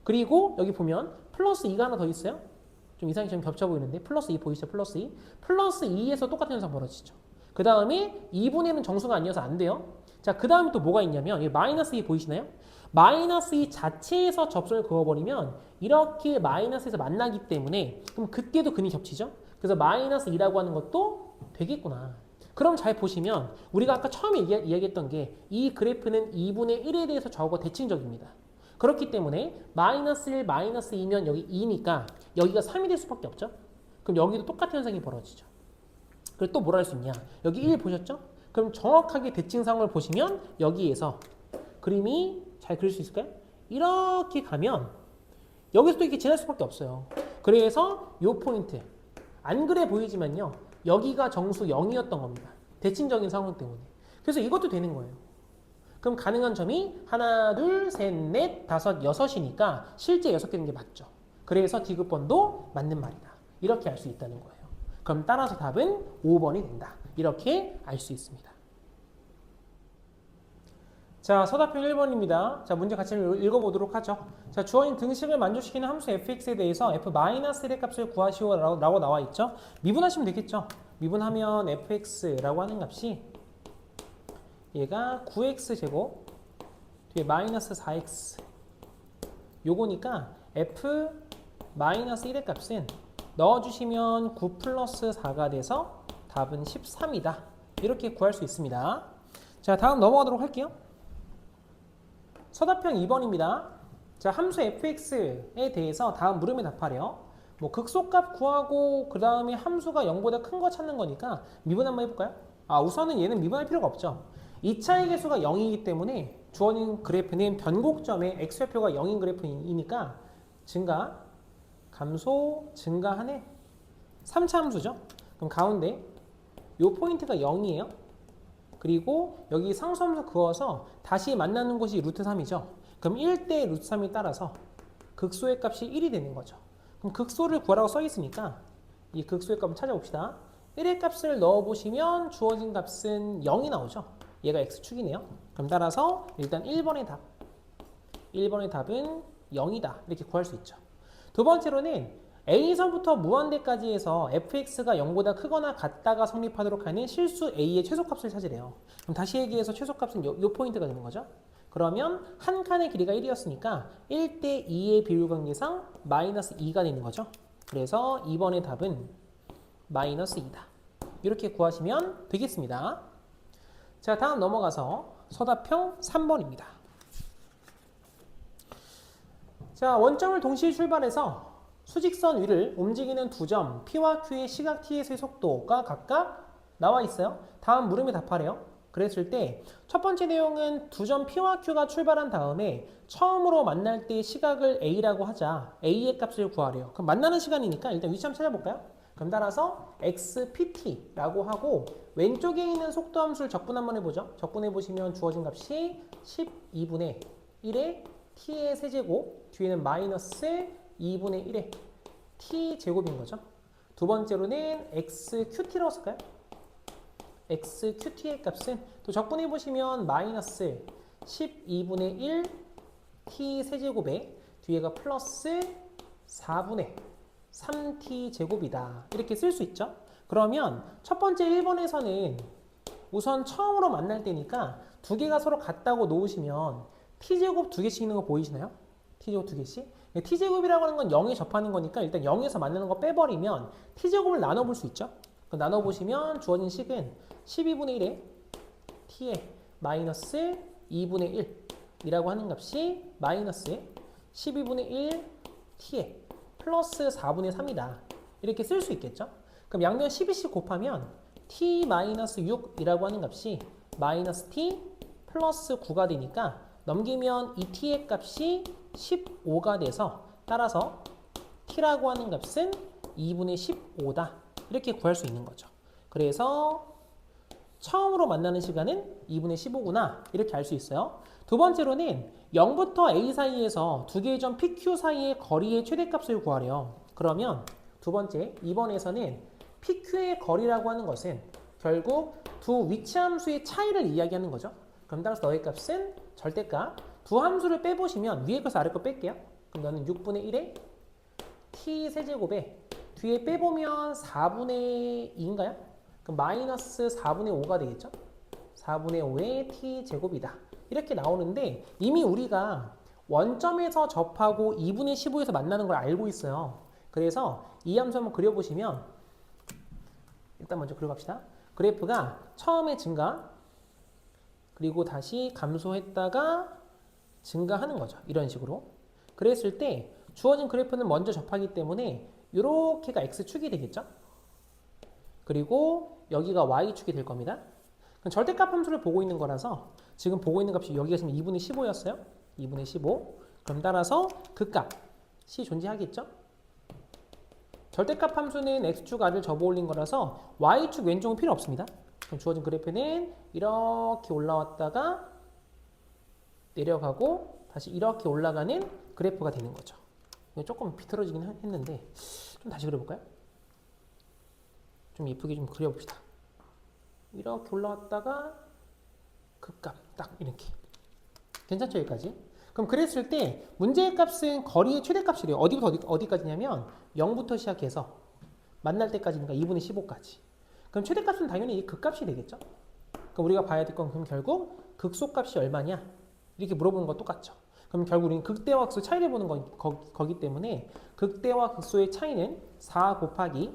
그리고 여기 보면 플러스 2가 하나 더 있어요. 좀 이상하게 좀 겹쳐 보이는데 플러스 2 보이시죠? 플러스 2. 플러스 2에서 똑같은 현상 벌어지죠. 그 다음에 2분의 1은 정수가 아니어서 안 돼요. 자, 그 다음에 또 뭐가 있냐면 여기 마이너스 2 보이시나요? 마이너스 2 자체에서 접선을 그어버리면 이렇게 마이너스에서 만나기 때문에 그럼 그때도 근이 겹치죠. 그래서 마이너스 2라고 하는 것도 되겠구나. 그럼 잘 보시면 우리가 아까 처음에 이야기했던 게 이 그래프는 2분의 1에 대해서 저하고 대칭적입니다. 그렇기 때문에 마이너스 1, 마이너스 2면 여기 2니까 여기가 3이 될 수밖에 없죠. 그럼 여기도 똑같은 현상이 벌어지죠. 그리고 또 뭐라 할 수 있냐. 여기 1 보셨죠? 그럼 정확하게 대칭 상황을 보시면 여기에서 그림이 잘 그릴 수 있을까요? 이렇게 가면 여기서 또 이렇게 지날 수밖에 없어요. 그래서 이 포인트 안 그래 보이지만요. 여기가 정수 0이었던 겁니다. 대칭적인 상황 때문에. 그래서 이것도 되는 거예요. 그럼 가능한 점이 하나, 둘, 셋, 넷, 다섯, 여섯이니까 실제 6개 되는 게 맞죠. 그래서 디귿번도 맞는 말이다. 이렇게 알 수 있다는 거예요. 그럼 따라서 답은 5번이 된다. 이렇게 알 수 있습니다. 자, 서답형 1번입니다. 자, 문제 같이 읽어보도록 하죠. 자, 주어진 등식을 만족시키는 함수 fx에 대해서 f-1의 값을 구하시오 라고 나와 있죠. 미분하시면 되겠죠. 미분하면 fx라고 하는 값이 얘가 9x제곱 뒤에 마이너스 4x 요거니까 f-1의 값은 넣어주시면 9 플러스 4가 돼서 답은 13이다. 이렇게 구할 수 있습니다. 자, 다음 넘어가도록 할게요. 서답형 2번입니다. 자, 함수 fx에 대해서 다음 물음에 답하래요. 뭐 극소값 구하고 그 다음에 함수가 0보다 큰 거 찾는 거니까 미분 한번 해볼까요? 아, 우선은 얘는 미분할 필요가 없죠. 이 차의 개수가 0이기 때문에 주어진 그래프는 변곡점에 x좌표가 0인 그래프이니까 증가, 감소, 증가하네. 3차 함수죠. 그럼 가운데 요 포인트가 0이에요. 그리고 여기 상수함수 그어서 다시 만나는 곳이 루트 3이죠. 그럼 1대 루트 3이 따라서 극소의 값이 1이 되는 거죠. 그럼 극소를 구하라고 써 있으니까 이 극소의 값을 찾아봅시다. 1의 값을 넣어보시면 주어진 값은 0이 나오죠. 얘가 x축이네요. 그럼 따라서 일단 1번의 답. 1번의 답은 0이다. 이렇게 구할 수 있죠. 두 번째로는 A에서부터 무한대까지 해서 fx가 0보다 크거나 같다가 성립하도록 하는 실수 A의 최소값을 찾으래요. 그럼 다시 얘기해서 최소값은 요 포인트가 되는 거죠. 그러면 한 칸의 길이가 1이었으니까 1대 2의 비율 관계상 마이너스 2가 되는 거죠. 그래서 2번의 답은 마이너스 2다. 이렇게 구하시면 되겠습니다. 자, 다음 넘어가서 서답형 3번입니다. 자, 원점을 동시에 출발해서 수직선 위를 움직이는 두 점 P와 Q의 시각 T에서의 속도가 각각 나와 있어요. 다음 물음에 답하래요. 그랬을 때 첫 번째 내용은 두 점 P와 Q가 출발한 다음에 처음으로 만날 때 시각을 A라고 하자. A의 값을 구하래요. 그럼 만나는 시간이니까 일단 위치 한번 찾아볼까요? 그럼 따라서 XPT라고 하고 왼쪽에 있는 속도 함수를 적분 한번 해보죠. 적분해 보시면 주어진 값이 12분의 1의 T의 세제곱, 뒤에는 마이너스 2분의 1의 T제곱인 거죠. 두 번째로는 XQT라고 쓸까요? XQT의 값은 또 적분해 보시면 마이너스 12분의 1 T 세제곱에 뒤에가 플러스 4분의 3T 제곱이다. 이렇게 쓸 수 있죠. 그러면 첫 번째 1번에서는 우선 처음으로 만날 때니까 두 개가 서로 같다고 놓으시면 T제곱 두 개씩 있는 거 보이시나요? T제곱 두 개씩? T제곱이라고 하는 건 0에 접하는 거니까 일단 0에서 만나는 거 빼버리면 T제곱을 나눠볼 수 있죠. 나눠보시면 주어진 식은 12분의 1에 T에 마이너스 2분의 1이라고 하는 값이 마이너스 12분의 1 T에 플러스 4분의 3이다. 이렇게 쓸 수 있겠죠. 그럼 양면 12씩 곱하면 T 마이너스 6이라고 하는 값이 마이너스 T 플러스 9가 되니까 넘기면 이 T의 값이 15가 돼서 따라서 T라고 하는 값은 2분의 15다. 이렇게 구할 수 있는 거죠. 그래서 처음으로 만나는 시간은 2분의 15구나. 이렇게 알 수 있어요. 두 번째로는 0부터 A 사이에서 두 개의 점 PQ 사이의 거리의 최대값을 구하래요. 그러면 두 번째, 2번에서는 PQ의 거리라고 하는 것은 결국 두 위치 함수의 차이를 이야기하는 거죠. 그럼 따라서 너의 값은 절대값. 두 함수를 빼보시면 위에 것을 아래 거 뺄게요. 그럼 너는 6분의 1에 T 세제곱에 뒤에 빼보면 4분의 2인가요? 그럼 마이너스 4분의 5가 되겠죠? 4분의 5의 T제곱이다. 이렇게 나오는데 이미 우리가 원점에서 접하고 2분의 15에서 만나는 걸 알고 있어요. 그래서 이 함수 한번 그려보시면 일단 먼저 그려갑시다. 그래프가 처음에 증가 그리고 다시 감소했다가 증가하는 거죠. 이런 식으로. 그랬을 때 주어진 그래프는 먼저 접하기 때문에 이렇게가 X축이 되겠죠. 그리고 여기가 Y축이 될 겁니다. 그럼 절대값 함수를 보고 있는 거라서 지금 보고 있는 값이 여기가 지금 2분의 15였어요. 2분의 15. 그럼 따라서 그 값이 존재하겠죠. 절대값 함수는 X축 아래를 접어 올린 거라서 Y축 왼쪽은 필요 없습니다. 그럼 주어진 그래프는 이렇게 올라왔다가 내려가고 다시 이렇게 올라가는 그래프가 되는 거죠. 조금 비틀어지긴 했는데 좀 다시 그려볼까요? 좀 예쁘게 좀 그려봅시다. 이렇게 올라왔다가 극값 딱 이렇게 괜찮죠? 여기까지. 그럼 그랬을 때 문제의 값은 거리의 최대값이래요. 어디부터 어디까지냐면 0부터 시작해서 만날 때까지니까 2분의 15까지. 그럼 최대값은 당연히 이 극값이 되겠죠? 그럼 우리가 봐야 될 건 그럼 결국 극소값이 얼마냐? 이렇게 물어보는 거 똑같죠. 그럼 결국 우리는 극대와 극소 차이를 보는 거기 때문에 극대와 극소의 차이는 4 곱하기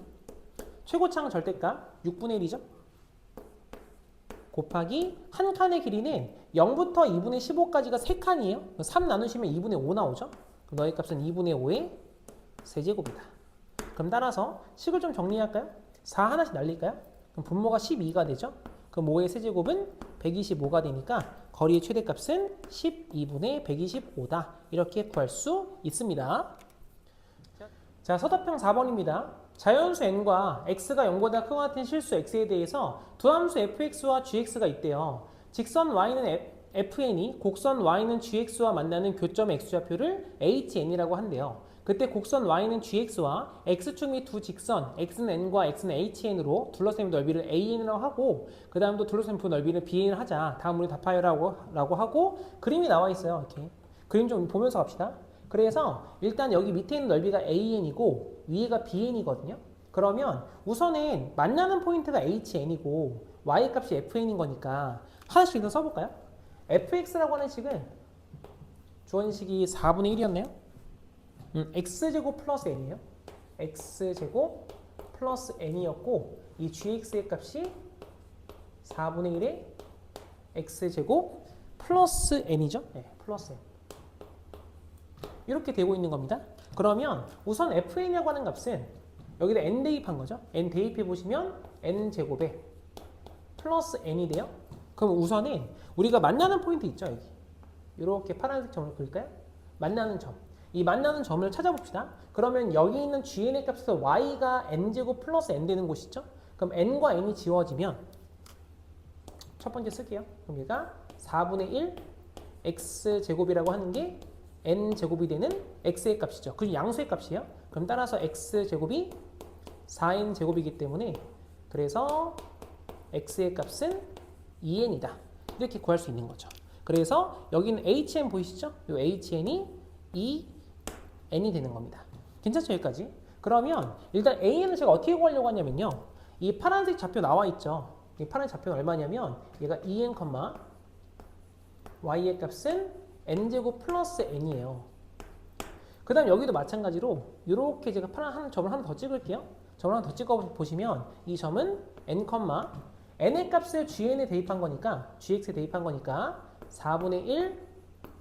최고차항 절대값 6분의 1이죠. 곱하기 한 칸의 길이는 0부터 2분의 15까지가 3칸이에요. 3 나누시면 2분의 5 나오죠. 그럼 너의 값은 2분의 5의 세제곱이다. 그럼 따라서 식을 좀 정리할까요? 4 하나씩 날릴까요? 그럼 분모가 12가 되죠. 그럼 5의 세제곱은 125가 되니까 거리의 최대값은 12분의 125다. 이렇게 구할 수 있습니다. 자, 서답형 4번입니다. 자연수 n과 x가 0보다 크거나 같은 실수 x에 대해서 두 함수 fx와 gx가 있대요. 직선 y는 fn이 곡선 y는 gx와 만나는 교점 x좌표를 hn이라고 한대요. 그때 곡선 y는 gx와 x축 및 두 직선 x는 n과 x는 hn으로 둘러싸인 넓이를 an이라고 하고 그 다음도 둘러싸인 부 넓이를 bn을 하자. 다음 우리 답하여라고 하고 그림이 나와 있어요. 이렇게 그림 좀 보면서 갑시다. 그래서 일단 여기 밑에 있는 넓이가 an이고 위에가 bn이거든요. 그러면 우선은 만나는 포인트가 hn이고 y 값이 fn인 거니까 하나씩 더 써볼까요? fx라고 하는 식은 주어진 식이 4분의 1이었네요. x제곱 플러스 n이에요. x제곱 플러스 n이었고 이 gx의 값이 4분의 1의 x제곱 플러스 n이죠. 네, 플러스 n. 이렇게 되고 있는 겁니다. 그러면 우선 fn이라고 하는 값은 여기다 n 대입한 거죠. n 대입해 보시면 n제곱에 플러스 n이 돼요. 그럼 우선은 우리가 만나는 포인트 있죠. 여기 이렇게 파란색 점을 그릴까요? 만나는 점. 이 만나는 점을 찾아봅시다. 그러면 여기 있는 gn의 값에서 y가 n제곱 플러스 n 되는 곳 있죠? 그럼 n과 n이 지워지면 첫 번째 쓸게요. 그럼 얘가 4분의 1 x제곱이라고 하는 게 n제곱이 되는 x의 값이죠. 그 양수의 값이에요. 그럼 따라서 x제곱이 4n제곱이기 때문에 그래서 x의 값은 2n이다. 이렇게 구할 수 있는 거죠. 그래서 여기는 hn 보이시죠? 이 hn이 2n이 되는 겁니다. 괜찮죠? 여기까지? 그러면 일단 an을 제가 어떻게 구하려고 하냐면요. 이 파란색 좌표 나와 있죠? 이 파란색 좌표는 얼마냐면 얘가 2n, y의 값은 n제곱 플러스 n이에요. 그 다음 여기도 마찬가지로 이렇게 제가 파란 점을 하나 더 찍을게요. 점을 하나 더 찍어 보시면 이 점은 n, n의 값을 gn에 대입한 거니까 gx에 대입한 거니까 4분의 1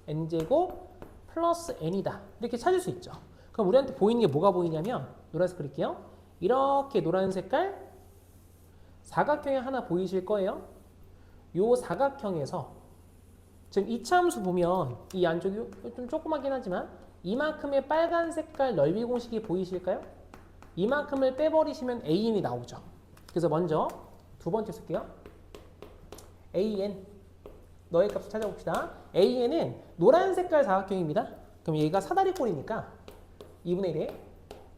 n제곱 플러스 n이다. 이렇게 찾을 수 있죠. 그럼 우리한테 보이는 게 뭐가 보이냐면 노란색 그릴게요. 이렇게 노란 색깔 사각형이 하나 보이실 거예요. 요 사각형에서 지금 이차함수 보면 이 안쪽이 좀 조그맣긴 하지만 이만큼의 빨간 색깔 넓이 공식이 보이실까요? 이만큼을 빼버리시면 an이 나오죠. 그래서 먼저 두 번째 쓸게요. an 너의 값을 찾아봅시다. an은 노란 색깔 사각형입니다. 그럼 얘가 사다리꼴이니까 2분의 1에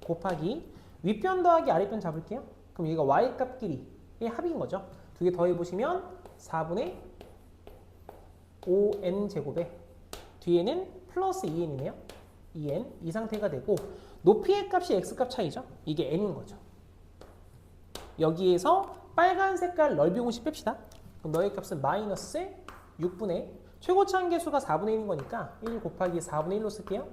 곱하기 윗변 더하기 아랫변 잡을게요. 그럼 얘가 y 값끼리의 합인 거죠. 두 개 더해보시면 4분의 5n 제곱에 뒤에는 플러스 2n이네요. 2n 이 상태가 되고 높이의 값이 x값 차이죠. 이게 n인 거죠. 여기에서 빨간 색깔 넓이 공식 뺍시다. 그럼 너의 값은 마이너스 6분의 최고차 한계수가 4분의 1인 거니까 1 곱하기 4분의 1로 쓸게요.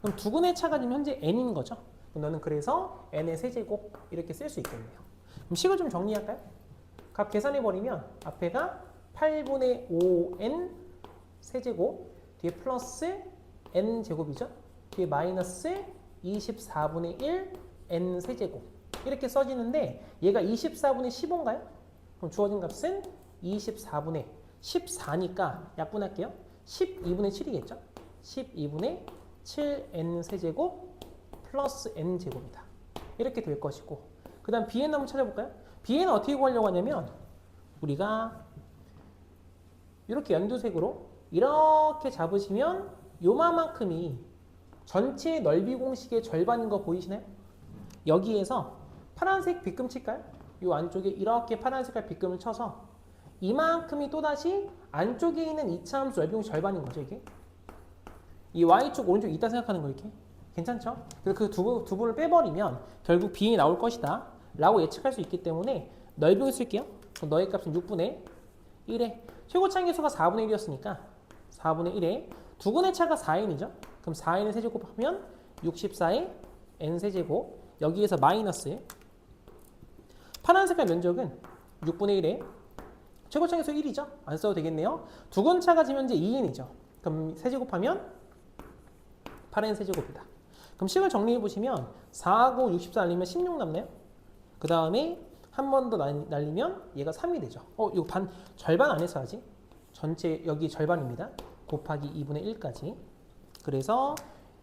그럼 두근의 차가 지금 현재 n인 거죠. 그럼 너는 그래서 n의 세제곱 이렇게 쓸 수 있겠네요. 그럼 식을 좀 정리할까요? 값 계산해버리면 앞에가 8분의 5n 세제곱 뒤에 플러스 n제곱이죠. 뒤에 마이너스 24분의 1 n 세제곱 이렇게 써지는데 얘가 24분의 15인가요? 그럼 주어진 값은 24분의 14니까 약분할게요. 12분의 7이겠죠? 12분의 7n 세제곱 플러스 n제곱이다. 이렇게 될 것이고 그 다음 bn 한번 찾아볼까요? bn은 어떻게 구하려고 하냐면 우리가 이렇게 연두색으로 이렇게 잡으시면 요만큼이 전체 넓이 공식의 절반인 거 보이시나요? 여기에서 파란색 빗금 칠까요? 이 안쪽에 이렇게 파란색깔 빗금을 쳐서 이만큼이 또다시 안쪽에 있는 이차함수 넓이 공식 절반인 거죠. 이게 이 y축 오른쪽에 있다 생각하는 거 이렇게 괜찮죠? 그래서 그 두 분을 빼버리면 결국 bn이 나올 것이다 라고 예측할 수 있기 때문에 넓이 공식 쓸게요. 그럼 너의 값은 6분의 1에 최고차 한계수가 4분의 1이었으니까 4분의 1에 두근의 차가 4n이죠. 그럼 4n을 세제곱하면 64의 n 세제곱 여기에서 마이너스 파란 색깔 면적은 6분의 1에 최고차 한계수 1이죠. 안 써도 되겠네요. 두근 차가 지금 현재 2n이죠. 그럼 세제곱하면 8n 세제곱이다. 그럼 식을 정리해 보시면 4하고 64 아니면 16 남나요? 그 다음에 한 번 더 날리면 얘가 3이 되죠. 이거 절반 안에서 하지. 전체 여기 절반입니다. 곱하기 2분의 1까지. 그래서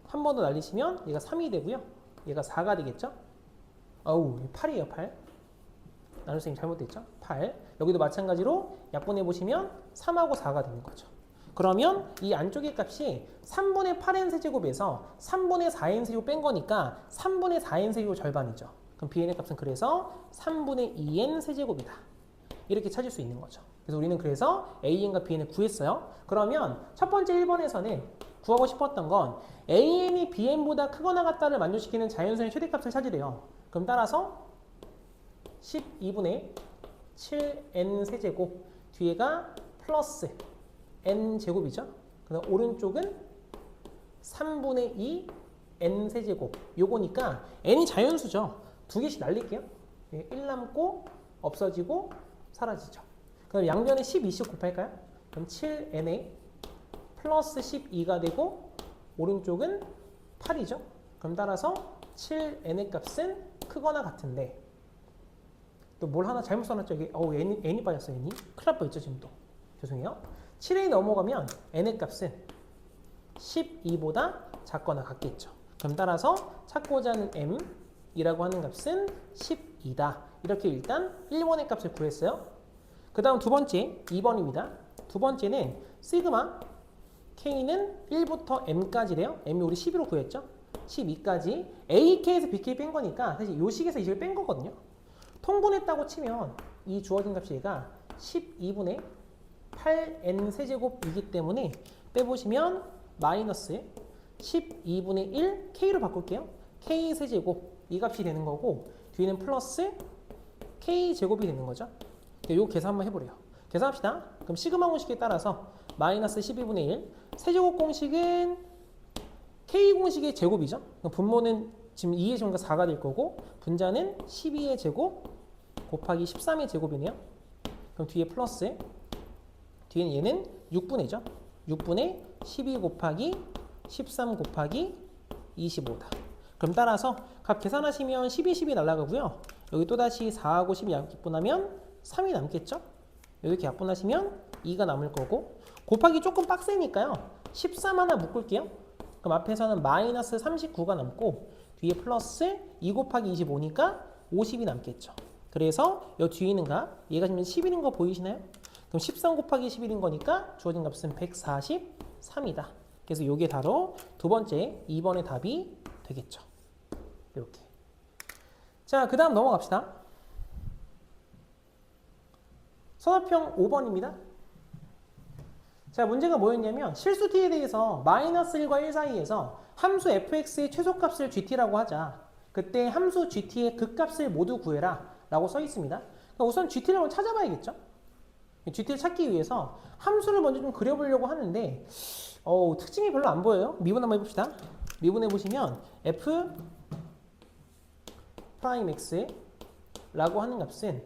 한 번 더 날리시면 얘가 3이 되고요. 얘가 4가 되겠죠. 8이에요, 8. 나눗셈이 잘못됐죠? 8. 여기도 마찬가지로 약분해 보시면 3하고 4가 되는 거죠. 그러면 이 안쪽의 값이 3분의 8n 세제곱에서 3분의 4n 세제곱 뺀 거니까 3분의 4n 세제곱 절반이죠. 그럼 bn의 값은 그래서 3분의 2n 세제곱이다. 이렇게 찾을 수 있는 거죠. 그래서 우리는 그래서 an과 bn을 구했어요. 그러면 첫 번째 1번에서는 구하고 싶었던 건 an이 bn보다 크거나 같다를 만족시키는 자연수의 최대값을 찾으래요. 그럼 따라서 12분의 7n 세제곱 뒤에가 플러스 n 제곱이죠. 그다음 오른쪽은 3분의 2 n 세제곱. 요거니까 n이 자연수죠. 두 개씩 날릴게요. 1 남고 없어지고 사라지죠. 그럼 양변에 12씩 곱할까요? 그럼 7n에 플러스 12가 되고 오른쪽은 8이죠. 그럼 따라서 7n의 값은 크거나 같은데 또 뭘 하나 잘못 써놨죠? 이게 n이 빠졌어요. n이. 큰일 날 뻔했죠. 지금 또. 죄송해요. 7에 넘어가면 n의 값은 12보다 작거나 같겠죠. 그럼 따라서 찾고자 하는 m이라고 하는 값은 12다. 이렇게 일단 1번의 값을 구했어요. 그 다음 두 번째 2번입니다. 두 번째는 시그마 k는 1부터 m까지래요. m이 우리 12로 구했죠. 12까지 ak에서 bk 뺀 거니까 사실 요 식에서 이 식을 뺀 거거든요. 통분했다고 치면 이 주어진 값이 얘가 12분의 8n 세제곱이기 때문에 빼보시면 마이너스 12분의 1 k로 바꿀게요. k 세제곱 이 값이 되는 거고 뒤에는 플러스 k 제곱이 되는 거죠. 요 계산 한번 해보래요. 계산합시다. 그럼 시그마 공식에 따라서 마이너스 12분의 1 세제곱 공식은 k 공식의 제곱이죠. 분모는 지금 2의 제곱과 4가 될 거고 분자는 12의 제곱 곱하기 13의 제곱이네요. 그럼 뒤에 플러스 뒤에는 얘는 6분의죠. 6분의 12 곱하기 13 곱하기 25다. 그럼 따라서 값 계산하시면 12 날아가고요. 여기 또다시 4하고 12 약분하면 3이 남겠죠. 이렇게 약분하시면 2가 남을 거고 곱하기 조금 빡세니까요. 13 하나 묶을게요. 그럼 앞에서는 마이너스 39가 남고 뒤에 플러스 2 곱하기 25니까 50이 남겠죠. 그래서 이 뒤에 있는 값 얘가 지금 11인 거 보이시나요? 그럼 13 곱하기 11인 거니까 주어진 값은 143이다. 그래서 이게 바로 두 번째 2번의 답이 되겠죠. 이렇게. 자, 그 다음 넘어갑시다. 선호평 5번입니다. 자, 문제가 뭐였냐면 실수 t에 대해서 마이너스 1과 1 사이에서 함수 fx의 최소값을 gt라고 하자. 그때 함수 gt의 극값을 모두 구해라 라고 써 있습니다. 우선 gt를 한번 찾아봐야겠죠. gt를 찾기 위해서 함수를 먼저 좀 그려보려고 하는데 특징이 별로 안 보여요. 미분 한번 해봅시다. 미분해 보시면 f 프라임 x 라고 하는 값은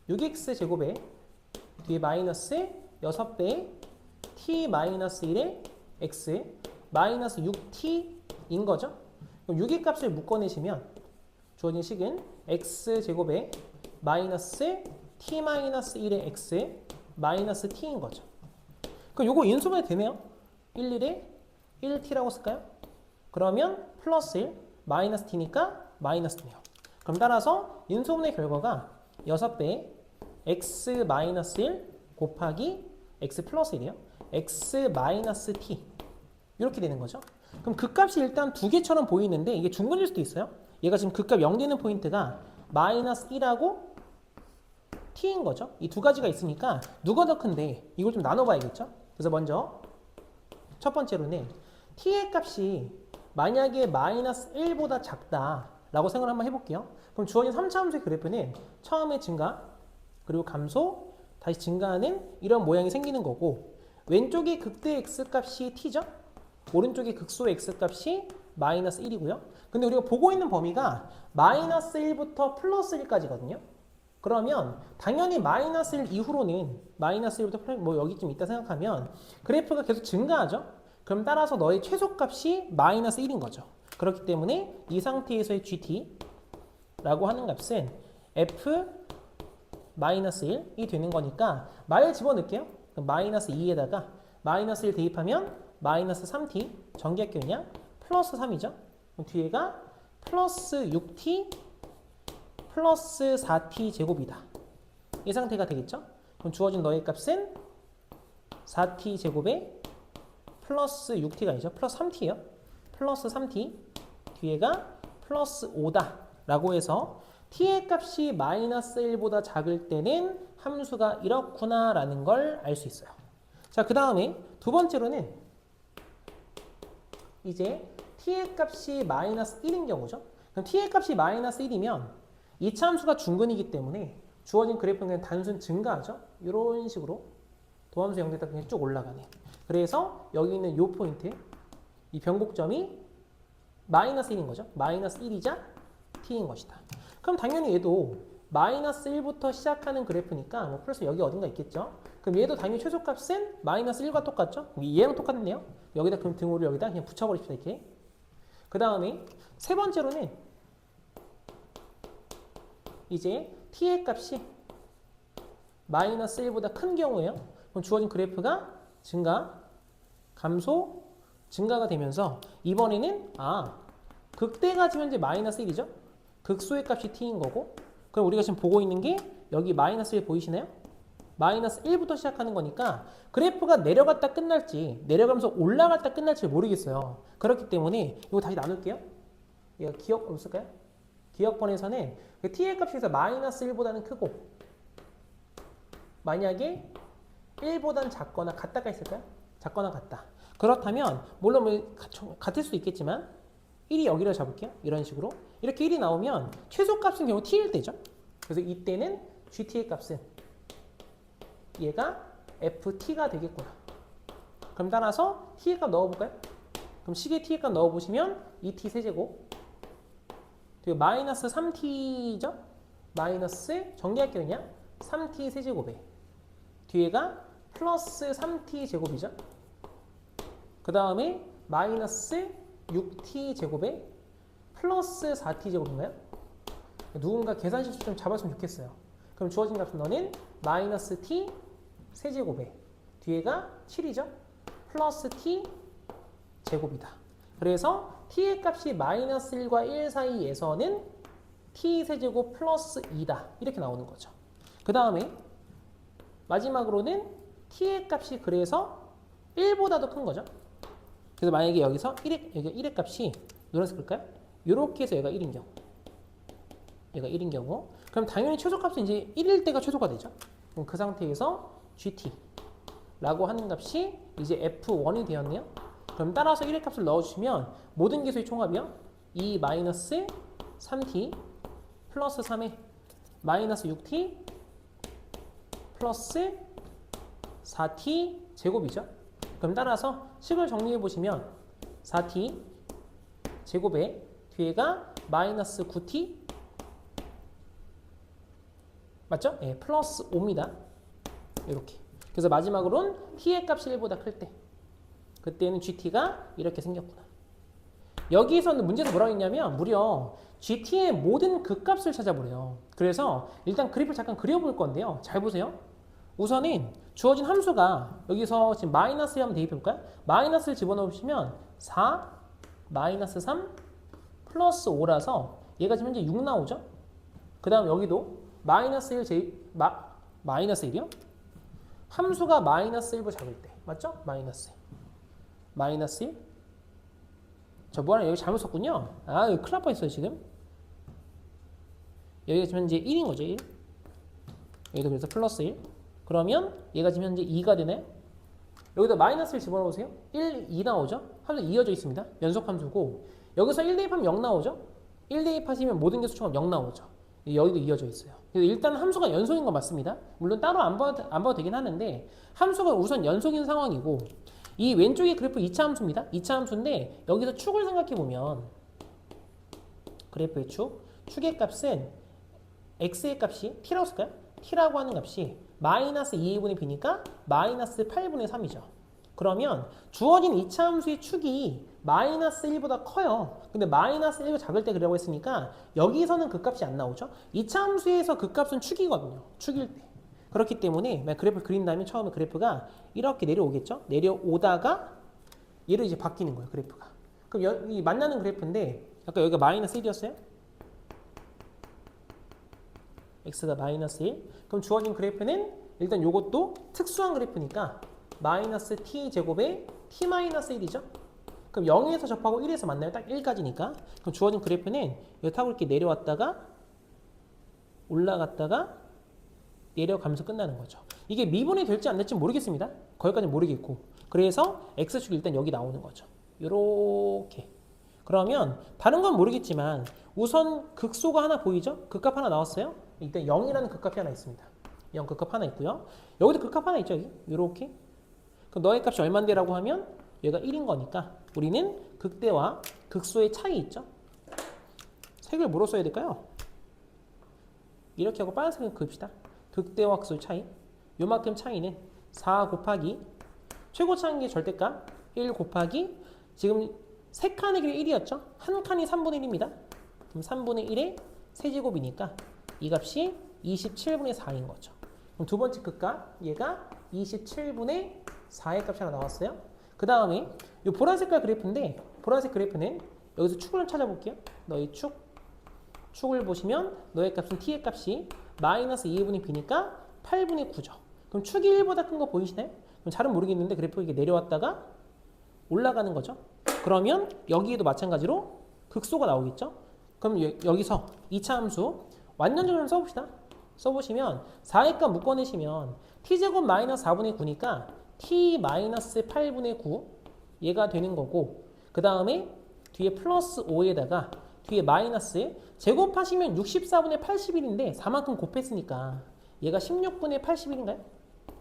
6x 제곱에 뒤에 마이너스 6배 t 마이너스 1의 x 마이너스 6t인 거죠. 그럼 6의 값을 묶어내시면 주어진 식은 x 제곱에 마이너스 t 마이너스 1의 x 마이너스 t인 거죠. 그럼 요거 인수분해 되네요. 1에 1t라고 쓸까요? 그러면 플러스 1 마이너스 t니까 마이너스 t네요. 그럼 따라서 인수분해 결과가 6배 x 마이너스 1 곱하기 x 플러스 1이요. x 마이너스 t 이렇게 되는 거죠. 그럼 그 값이 일단 두 개처럼 보이는데 이게 중근일 수도 있어요. 얘가 지금 극값 0 되는 포인트가 마이너스 1하고 t인 거죠. 이 두 가지가 있으니까 누가 더 큰데 이걸 좀 나눠봐야겠죠. 그래서 먼저 첫 번째로는 t의 값이 만약에 마이너스 1보다 작다라고 생각을 한번 해볼게요. 그럼 주어진 3차 함수의 그래프는 처음에 증가 그리고 감소 다시 증가하는 이런 모양이 생기는 거고 왼쪽이 극대 x값이 t죠. 오른쪽이 극소 x값이 마이너스 1이고요. 근데 우리가 보고 있는 범위가 마이너스 1부터 플러스 1까지거든요. 그러면 당연히 마이너스 1 이후로는 마이너스 1부터 플러스 뭐 여기쯤 있다 생각하면 그래프가 계속 증가하죠. 그럼 따라서 너의 최소값이 마이너스 1인 거죠. 그렇기 때문에 이 상태에서의 gt라고 하는 값은 f 마이너스 1이 되는 거니까 말 집어넣을게요. 그럼 마이너스 2에다가 마이너스 1 대입하면 마이너스 3t 전기학교냐? 플러스 3이죠. 그럼 뒤에가 플러스 6t 플러스 4t 제곱이다. 이 상태가 되겠죠? 그럼 주어진 너의 값은 4t 제곱에 플러스 6t가 아니죠. 플러스 3t예요. 플러스 3t 뒤에가 플러스 5다 라고 해서 t의 값이 마이너스 1보다 작을 때는 함수가 이렇구나 라는 걸 알 수 있어요. 자, 그 다음에 두 번째로는 이제 t의 값이 마이너스 1인 경우죠. 그럼 t의 값이 마이너스 1이면 이차 함수가 중근이기 때문에 주어진 그래프는 그냥 단순 증가하죠. 이런 식으로 도함수 영역에다 그냥 쭉 올라가네. 그래서 여기 있는 이 포인트, 이 변곡점이 마이너스 1인 거죠. 마이너스 1이자 t인 것이다. 그럼 당연히 얘도 마이너스 1부터 시작하는 그래프니까 뭐 플러스 여기 어딘가 있겠죠. 그럼 얘도 당연히 최소값은 마이너스 1과 똑같죠. 얘랑 똑같네요. 여기다 그럼 등호를 여기다 그냥 붙여버립시다. 이렇게. 그 다음에 세 번째로는 이제 t의 값이 마이너스 1보다 큰 경우에요. 그럼 주어진 그래프가 증가, 감소, 증가가 되면서 이번에는 극대가 지금 현재 마이너스 1이죠. 극소의 값이 t인 거고, 그럼 우리가 지금 보고 있는 게 여기 마이너스 1 보이시나요? 마이너스 1부터 시작하는 거니까 그래프가 내려갔다 끝날지 내려가면서 올라갔다 끝날지 모르겠어요. 그렇기 때문에 이거 다시 나눌게요. 이거 기억 없을까요? 기억번에서는 그 t의 값에서 마이너스 1보다는 크고 만약에 1보다는 작거나 같다가 있을까요? 작거나 같다. 그렇다면 물론 뭐 같을 수도 있겠지만 1이 여기를 잡을게요. 이런 식으로 이렇게 1이 나오면 최소값은 경우 t일 때죠. 그래서 이때는 gt의 값은 얘가 ft가 되겠구나. 그럼 따라서 t의 값 넣어볼까요? 그럼 식에 t의 값 넣어보시면 2t 세제곱 그리고 마이너스 3t죠? 마이너스 정리할게요. 3t 세제곱에 뒤에가 플러스 3t 제곱이죠. 그 다음에 마이너스 6t 제곱에 플러스 4t 제곱인가요? 누군가 계산 실수 좀 잡았으면 좋겠어요. 그럼 주어진 값은 너는 마이너스 t 세제곱에 뒤에가 7이죠. 플러스 t 제곱이다. 그래서 t의 값이 마이너스 1과 1 사이에서는 t 세제곱 플러스 2다. 이렇게 나오는 거죠. 그 다음에 마지막으로는 t의 값이 그래서 1보다도 큰 거죠. 그래서 만약에 여기서 1의 값이 노란색 끌까요? 이렇게 해서 얘가 1인 경우 얘가 1인 경우 그럼 당연히 최소값은 이제 1일 때가 최소가 되죠. 그럼 그 상태에서 gt라고 하는 값이 이제 f1이 되었네요. 그럼 따라서 1의 값을 넣어주시면 모든 계수의 총합이요. 2 마이너스 3t 플러스 3에 마이너스 6t 플러스 4t 제곱이죠. 그럼 따라서 식을 정리해 보시면 4t 제곱에 뒤에가 마이너스 9t 맞죠? 예, 플러스 5입니다. 이렇게. 그래서 마지막으로는 t의 값이 1보다 클 때 그때는 gt가 이렇게 생겼구나. 여기서는 문제에서 뭐라고 했냐면 무려 gt의 모든 극값을 찾아보래요. 그래서 일단 그래프를 잠깐 그려볼 건데요. 잘 보세요. 우선은 주어진 함수가 여기서 지금 마이너스 하면 대입해볼까요? 마이너스를 집어넣으시면 4 마이너스 3 플러스 5라서 얘가 지금 현재 6 나오죠? 그 다음 여기도 마이너스 1 제곱 마이너스 1이요? 함수가 마이너스 1보다 작을 때 맞죠? 마이너스 1 저 뭐하나 여기 잘못 썼군요. 여기 큰일 날 뻔했어요 지금. 여기가 지금 현재 1인 거죠 1. 여기도 그래서 플러스 1. 그러면 얘가 지금 현재 2가 되네. 여기다 마이너스를 집어넣으세요. 1, 2 나오죠? 함수 이어져 있습니다. 연속 함수고 여기서 1 대입하면 0 나오죠? 1 대입하시면 모든 개수 총합 0 나오죠. 여기도 이어져 있어요. 그래서 일단 함수가 연속인 건 맞습니다. 물론 따로 안 봐도 되긴 하는데 함수가 우선 연속인 상황이고 이 왼쪽의 그래프 2차 함수입니다. 2차 함수인데 여기서 축을 생각해보면 그래프의 축의 값은 x의 값이 t라고 쓸까요? t라고 하는 값이 마이너스 2분의 b니까 마이너스 8분의 3이죠. 그러면 주어진 2차 함수의 축이 마이너스 1보다 커요. 근데 마이너스 1보다 작을 때 그리라고 했으니까 여기서는 그 값이 안 나오죠. 이차 함수에서 그 값은 축이거든요. 축일 때. 그렇기 때문에 그래프를 그린다면 처음에 그래프가 이렇게 내려오겠죠. 내려오다가 얘로 이제 바뀌는 거예요. 그래프가. 그럼 이 만나는 그래프인데 아까 여기가 마이너스 1이었어요? x가 마이너스 1. 그럼 주어진 그래프는 일단 요것도 특수한 그래프니까 마이너스 t 제곱에 t 마이너스 1이죠. 그럼 0에서 접하고 1에서 만나요. 딱 1까지니까. 그럼 주어진 그래프는 여기 타고 이렇게 내려왔다가 올라갔다가 내려가면서 끝나는 거죠. 이게 미분이 될지 안 될지 모르겠습니다. 거기까지는 모르겠고. 그래서 x축이 일단 여기 나오는 거죠. 요렇게. 그러면 다른 건 모르겠지만 우선 극소가 하나 보이죠? 극값 하나 나왔어요? 일단 0이라는 극값이 하나 있습니다. 0 극값 하나 있고요. 여기도 극값 하나 있죠. 여기. 요렇게. 그럼 너의 값이 얼만데라고 하면 얘가 1인 거니까 우리는 극대와 극소의 차이 있죠? 색을 뭐로 써야 될까요? 이렇게 하고 빨간색을 그읍시다. 극대와 극소의 차이. 요만큼 차이는 4 곱하기 최고 차이인 게 절대값 1 곱하기 지금 세 칸의 길이 1이었죠? 한 칸이 3분의 1입니다. 그럼 3분의 1의 세제곱이니까 이 값이 27분의 4인 거죠. 그럼 두 번째 극값 얘가 27분의 4의 값이 하나 나왔어요. 그 다음에 이 보라색깔 그래프인데 보라색 그래프는 여기서 축을 찾아볼게요. 너의 축을 보시면 너의 값은 t의 값이 마이너스 2분의 b니까 8분의 9죠. 그럼 축이 1보다 큰 거 보이시나요? 그럼 잘은 모르겠는데 그래프 이게 내려왔다가 올라가는 거죠. 그러면 여기에도 마찬가지로 극소가 나오겠죠. 그럼 여기서 2차 함수 완전적으로 써봅시다. 써보시면 4의 값 묶어내시면 t제곱 마이너스 4분의 9니까 t 마이너스 8분의 9 얘가 되는 거고 그 다음에 뒤에 플러스 5에다가 뒤에 마이너스 제곱하시면 64분의 81인데 4만큼 곱했으니까 얘가 16분의 81인가요?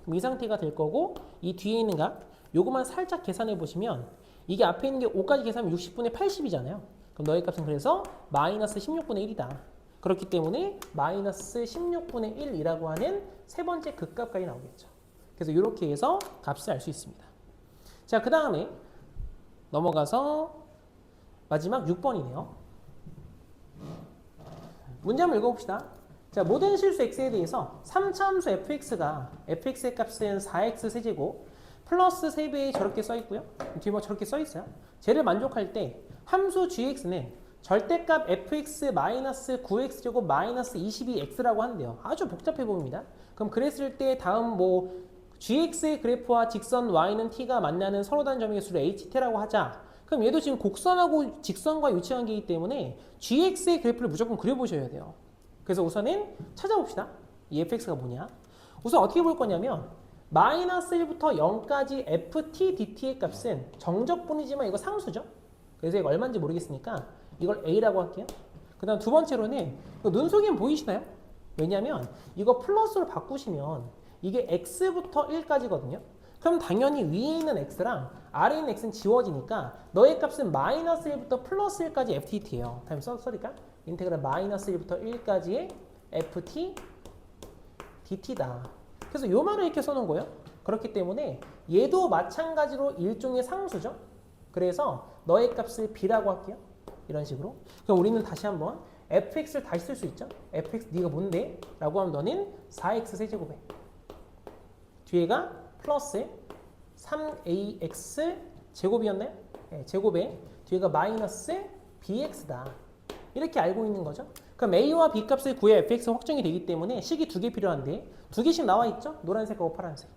그럼 이 상태가 될 거고 이 뒤에 있는 값 요거만 살짝 계산해 보시면 이게 앞에 있는 게 5까지 계산하면 60분의 80이잖아요. 그럼 너의 값은 그래서 마이너스 16분의 1이다. 그렇기 때문에 마이너스 16분의 1이라고 하는 세 번째 극값까지 나오겠죠. 그래서 이렇게 해서 값을 알 수 있습니다. 자, 그 다음에 넘어가서 마지막 6번이네요. 문제 한번 읽어봅시다. 자, 모든 실수 x에 대해서 3차 함수 fx가 fx의 값은 4x 세제곱 플러스 3배에 저렇게 써있고요. 뒤에 뭐 저렇게 써있어요. 쟤를 만족할 때 함수 gx는 절대값 fx 마이너스 9x제곱 마이너스 22x라고 한대요. 아주 복잡해 보입니다. 그럼 그랬을 때 다음 뭐 gx의 그래프와 직선 y는 t가 만나는 서로 다른 점의 개수를 ht라고 하자. 그럼 얘도 지금 곡선하고 직선과 유치관계이기 때문에 gx의 그래프를 무조건 그려보셔야 돼요. 그래서 우선은 찾아봅시다. 이 fx가 뭐냐? 우선 어떻게 볼 거냐면 마이너스 1부터 0까지 ft dt의 값은 정적분이지만 이거 상수죠. 그래서 이거 얼마인지 모르겠으니까 이걸 a라고 할게요. 그 다음 두 번째로는 눈속임 보이시나요? 왜냐면 이거 플러스로 바꾸시면 이게 x부터 1까지거든요. 그럼 당연히 위에 있는 x랑 아래에 있는 x는 지워지니까 너의 값은 마이너스 1부터 플러스 1까지 ft예요. 다음에 써드릴까? 인테그랄 마이너스 1부터 1까지의 ft dt다. 그래서 요 말을 이렇게 써놓은 거예요. 그렇기 때문에 얘도 마찬가지로 일종의 상수죠. 그래서 너의 값을 b라고 할게요. 이런 식으로. 그럼 우리는 다시 한번 fx를 다시 쓸 수 있죠. fx 네가 뭔데? 라고 하면 너는 4x 세제곱에 뒤에가 플러스 3ax 제곱이었나요? 네, 제곱에 뒤에가 마이너스 bx다. 이렇게 알고 있는 거죠. 그럼 a와 b 값을 구해 fx 확정이 되기 때문에 식이 두 개 필요한데 두 개씩 나와 있죠? 노란색하고 파란색.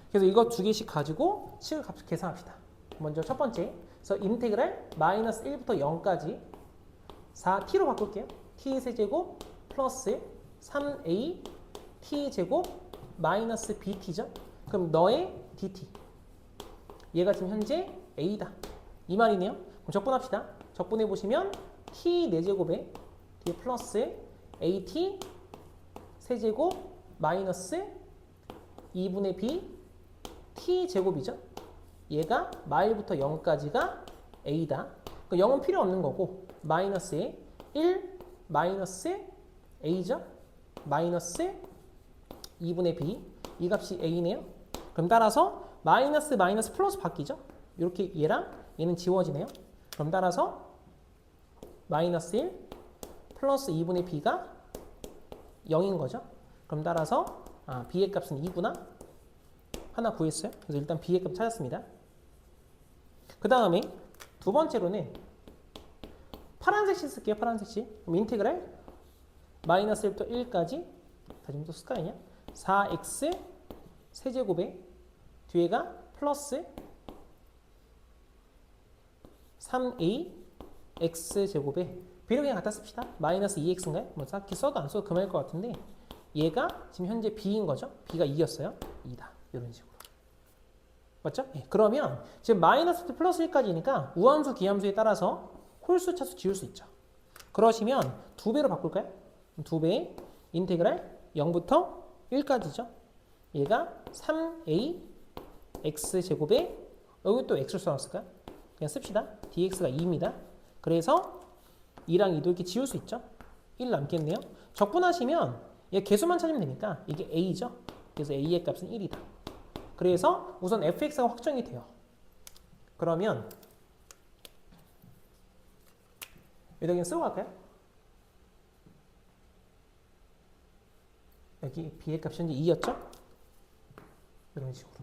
그래서 이거 두 개씩 가지고 식을 값을 계산합시다. 먼저 첫 번째. 그래서 인테그랄 마이너스 1부터 0까지 4t로 바꿀게요. t 세제곱 플러스 3a t 제곱 마이너스 bt죠. 그럼 너의 dt. 얘가 지금 현재 a다. 이 말이네요. 그럼 적분합시다. 적분해 보시면 t 4제곱에 뒤에 플러스 at 세제곱 마이너스 2분의 b t 제곱이죠. 얘가 마일부터 0까지가 a다. 그러니까 0은 필요 없는 거고 마이너스에 1 마이너스 a죠. 마이너스 2분의 b 이 값이 a네요. 그럼 따라서 마이너스 마이너스 플러스 바뀌죠. 이렇게 얘랑 얘는 지워지네요. 그럼 따라서 마이너스 1 플러스 2분의 b가 0인 거죠. 그럼 따라서 b의 값은 2구나. 하나 구했어요. 그래서 일단 b의 값 찾았습니다. 그 다음에 두 번째로는 파란색 시 쓸게요. 파란색 시. 그럼 인테그랄 마이너스 1부터 1까지 다시 또 쓸까 그냥 4x 세제곱에 뒤에가 플러스 3a x제곱에 비를 그냥 갖다 씁시다. 마이너스 2x인가요? 뭐 딱히 써도 안 써도 그만일 것 같은데 얘가 지금 현재 b인 거죠. b가 2였어요. 2다. 이런 식으로. 맞죠? 예. 그러면 지금 마이너스부터 플러스 1까지니까 우함수, 기함수에 따라서 홀수, 차수 지울 수 있죠. 그러시면 2배로 바꿀까요? 2배 인테그랄 0부터 1까지죠. 얘가 3a x제곱에 여기 또 x를 써놨을까요? 그냥 씁시다. dx가 2입니다. 그래서 2랑 2도 이렇게 지울 수 있죠. 1 남겠네요. 적분하시면 얘 개수만 찾으면 되니까 이게 a죠. 그래서 a의 값은 1이다. 그래서 우선 fx가 확정이 돼요. 그러면 여기다 그냥 쓰고 갈까요? 여기 b의 값이 현재 2였죠? 이런 식으로.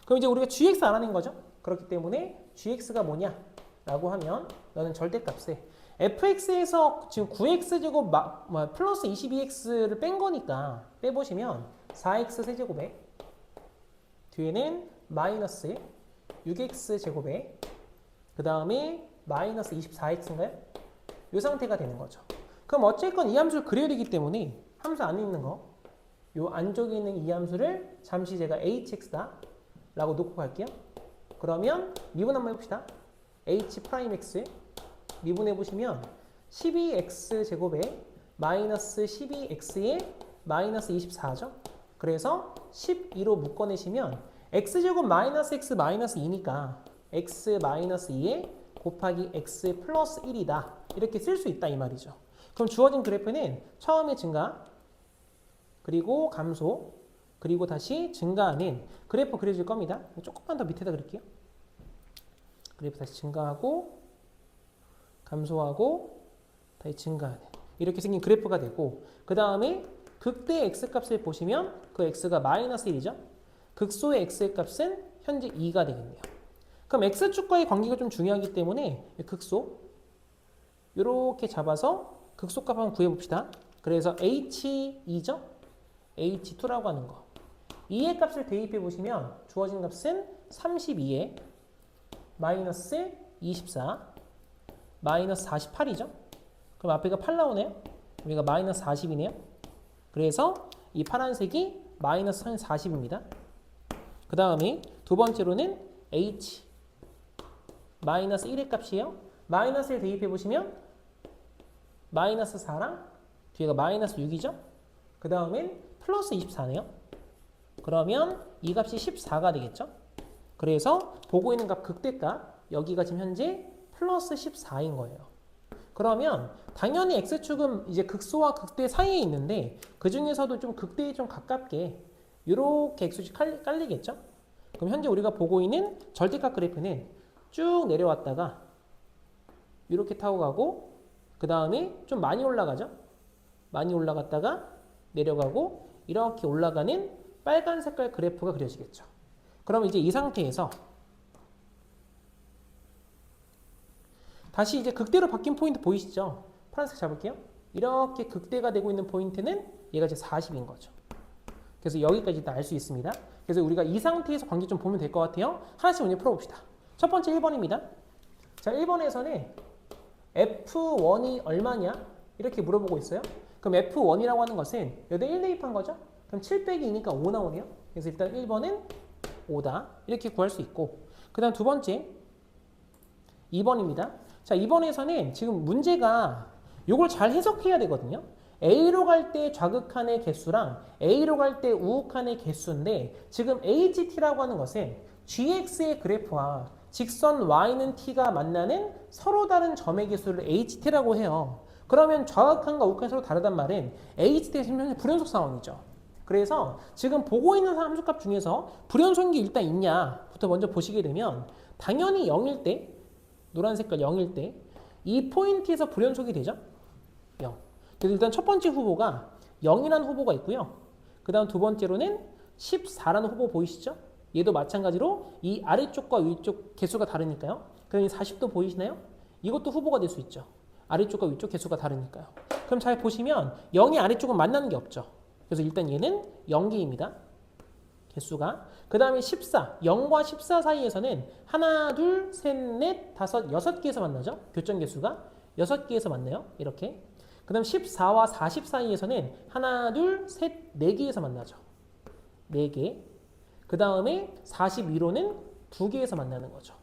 그럼 이제 우리가 gx 알아낸 거죠? 그렇기 때문에 gx가 뭐냐? 라고 하면 너는 절대값에 fx에서 지금 9x제곱 플러스 22x를 뺀 거니까 빼보시면 4x 세제곱에 뒤에는 마이너스 6x제곱에 그 다음에 마이너스 24x인가요? 이 상태가 되는 거죠. 그럼 어쨌건 이 함수를 그려야 되기 때문에 함수 안에 있는 거 요 안쪽에 있는 이 함수를 잠시 제가 hx다 라고 놓고 갈게요. 그러면 미분 한번 해봅시다. h'x 미분해 보시면 12x제곱에 마이너스 12x에 마이너스 24죠. 그래서 12로 묶어내시면 x제곱 마이너스 x 마이너스 2니까 x 마이너스 2에 곱하기 x 플러스 1이다. 이렇게 쓸 수 있다 이 말이죠. 그럼 주어진 그래프는 처음에 증가 그리고 감소 그리고 다시 증가하는 그래프 그려질 겁니다. 조금만 더 밑에다 그릴게요. 그래프 다시 증가하고 감소하고 다시 증가하는 이렇게 생긴 그래프가 되고 그 다음에 극대 x값을 보시면 그 x가 마이너스 1이죠. 극소의 x의 값은 현재 2가 되겠네요. 그럼 x축과의 관계가 좀 중요하기 때문에 극소 이렇게 잡아서 극소값 한번 구해봅시다. 그래서 h2죠. h2라고 하는 거. 2의 값을 대입해 보시면 주어진 값은 32에 마이너스 24 마이너스 48이죠. 그럼 앞에가 8 나오네요. 여기가 마이너스 40이네요. 그래서 이 파란색이 마이너스 40입니다. 그 다음에 두 번째로는 h 마이너스 1의 값이에요. 마이너스를 대입해 보시면 마이너스 4랑 뒤에가 마이너스 6이죠. 그 다음엔 플러스 24네요. 그러면 이 값이 14가 되겠죠. 그래서 보고 있는 값 극대값 여기가 지금 현재 플러스 14인 거예요. 그러면 당연히 x축은 이제 극소와 극대 사이에 있는데 그 중에서도 좀 극대에 좀 가깝게 이렇게 x축이 깔리겠죠. 그럼 현재 우리가 보고 있는 절대값 그래프는 쭉 내려왔다가 이렇게 타고 가고 그 다음에 좀 많이 올라가죠. 많이 올라갔다가 내려가고 이렇게 올라가는 빨간 색깔 그래프가 그려지겠죠. 그럼 이제 이 상태에서 다시 이제 극대로 바뀐 포인트 보이시죠? 파란색 잡을게요. 이렇게 극대가 되고 있는 포인트는 얘가 이제 40인 거죠. 그래서 여기까지 일단 알 수 있습니다. 그래서 우리가 이 상태에서 관계 좀 보면 될 것 같아요. 하나씩 문제 풀어봅시다. 첫 번째 1번입니다. 자, 1번에서는 F1이 얼마냐? 이렇게 물어보고 있어요. 그럼 F1이라고 하는 것은 여기다 1 대입한 거죠? 그럼 7 빼기 2니까 5 나오네요. 그래서 일단 1번은 5다. 이렇게 구할 수 있고 그 다음 두 번째 2번입니다. 자, 2번에서는 지금 문제가 이걸 잘 해석해야 되거든요. A로 갈 때 좌극한의 개수랑 A로 갈 때 우극한의 개수인데 지금 HT라고 하는 것은 GX의 그래프와 직선 Y는 T가 만나는 서로 다른 점의 개수를 HT라고 해요. 그러면 좌극한과 우극한이 서로 다르단 말은 HT의 실명이 불연속 상황이죠. 그래서 지금 보고 있는 함수값 중에서 불연속이 일단 있냐부터 먼저 보시게 되면 당연히 0일 때 노란 색깔 0일 때 이 포인트에서 불연속이 되죠? 0. 그래서 일단 첫 번째 후보가 0이라는 후보가 있고요. 그 다음 두 번째로는 14라는 후보 보이시죠? 얘도 마찬가지로 이 아래쪽과 위쪽 개수가 다르니까요. 그럼 40도 보이시나요? 이것도 후보가 될 수 있죠. 아래쪽과 위쪽 개수가 다르니까요. 그럼 잘 보시면 0이 아래쪽은 만나는 게 없죠. 그래서 일단 얘는 0개입니다. 개수가. 그 다음에 14, 0과 14 사이에서는 하나, 둘, 셋, 넷, 다섯, 6개에서 만나죠. 교점 개수가 6개에서 만나요. 이렇게. 그 다음 14와 40 사이에서는 하나, 둘, 셋, 4개에서 만나죠. 4개. 그 다음에 42로는 2개에서 만나는 거죠.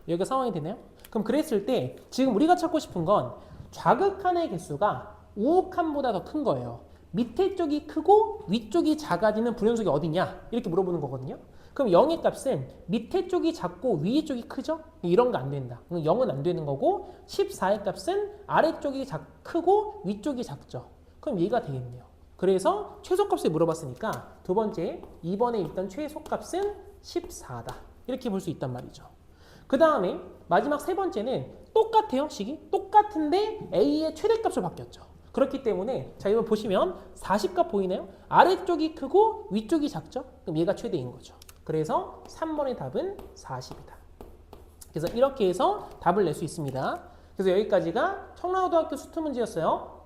여기가 상황이 되나요? 그럼 그랬을 때 지금 우리가 찾고 싶은 건 좌극한의 개수가 우극한보다 더 큰 거예요. 밑에 쪽이 크고 위쪽이 작아지는 불연속이 어디냐? 이렇게 물어보는 거거든요. 그럼 0의 값은 밑에 쪽이 작고 위에 쪽이 크죠? 이런 거 안 된다. 0은 안 되는 거고 14의 값은 아래쪽이 크고 위쪽이 작죠. 그럼 얘가 되겠네요. 그래서 최소값을 물어봤으니까 두 번째 2번에 일단 최소값은 14다. 이렇게 볼 수 있단 말이죠. 그 다음에 마지막 세 번째는 똑같아요. 식이 똑같은데 A의 최대값으로 바뀌었죠. 그렇기 때문에 자 이번 보시면 40값 보이나요? 아래쪽이 크고 위쪽이 작죠? 그럼 얘가 최대인 거죠. 그래서 3번의 답은 40이다. 그래서 이렇게 해서 답을 낼 수 있습니다. 그래서 여기까지가 청라고등학교 수투 문제였어요.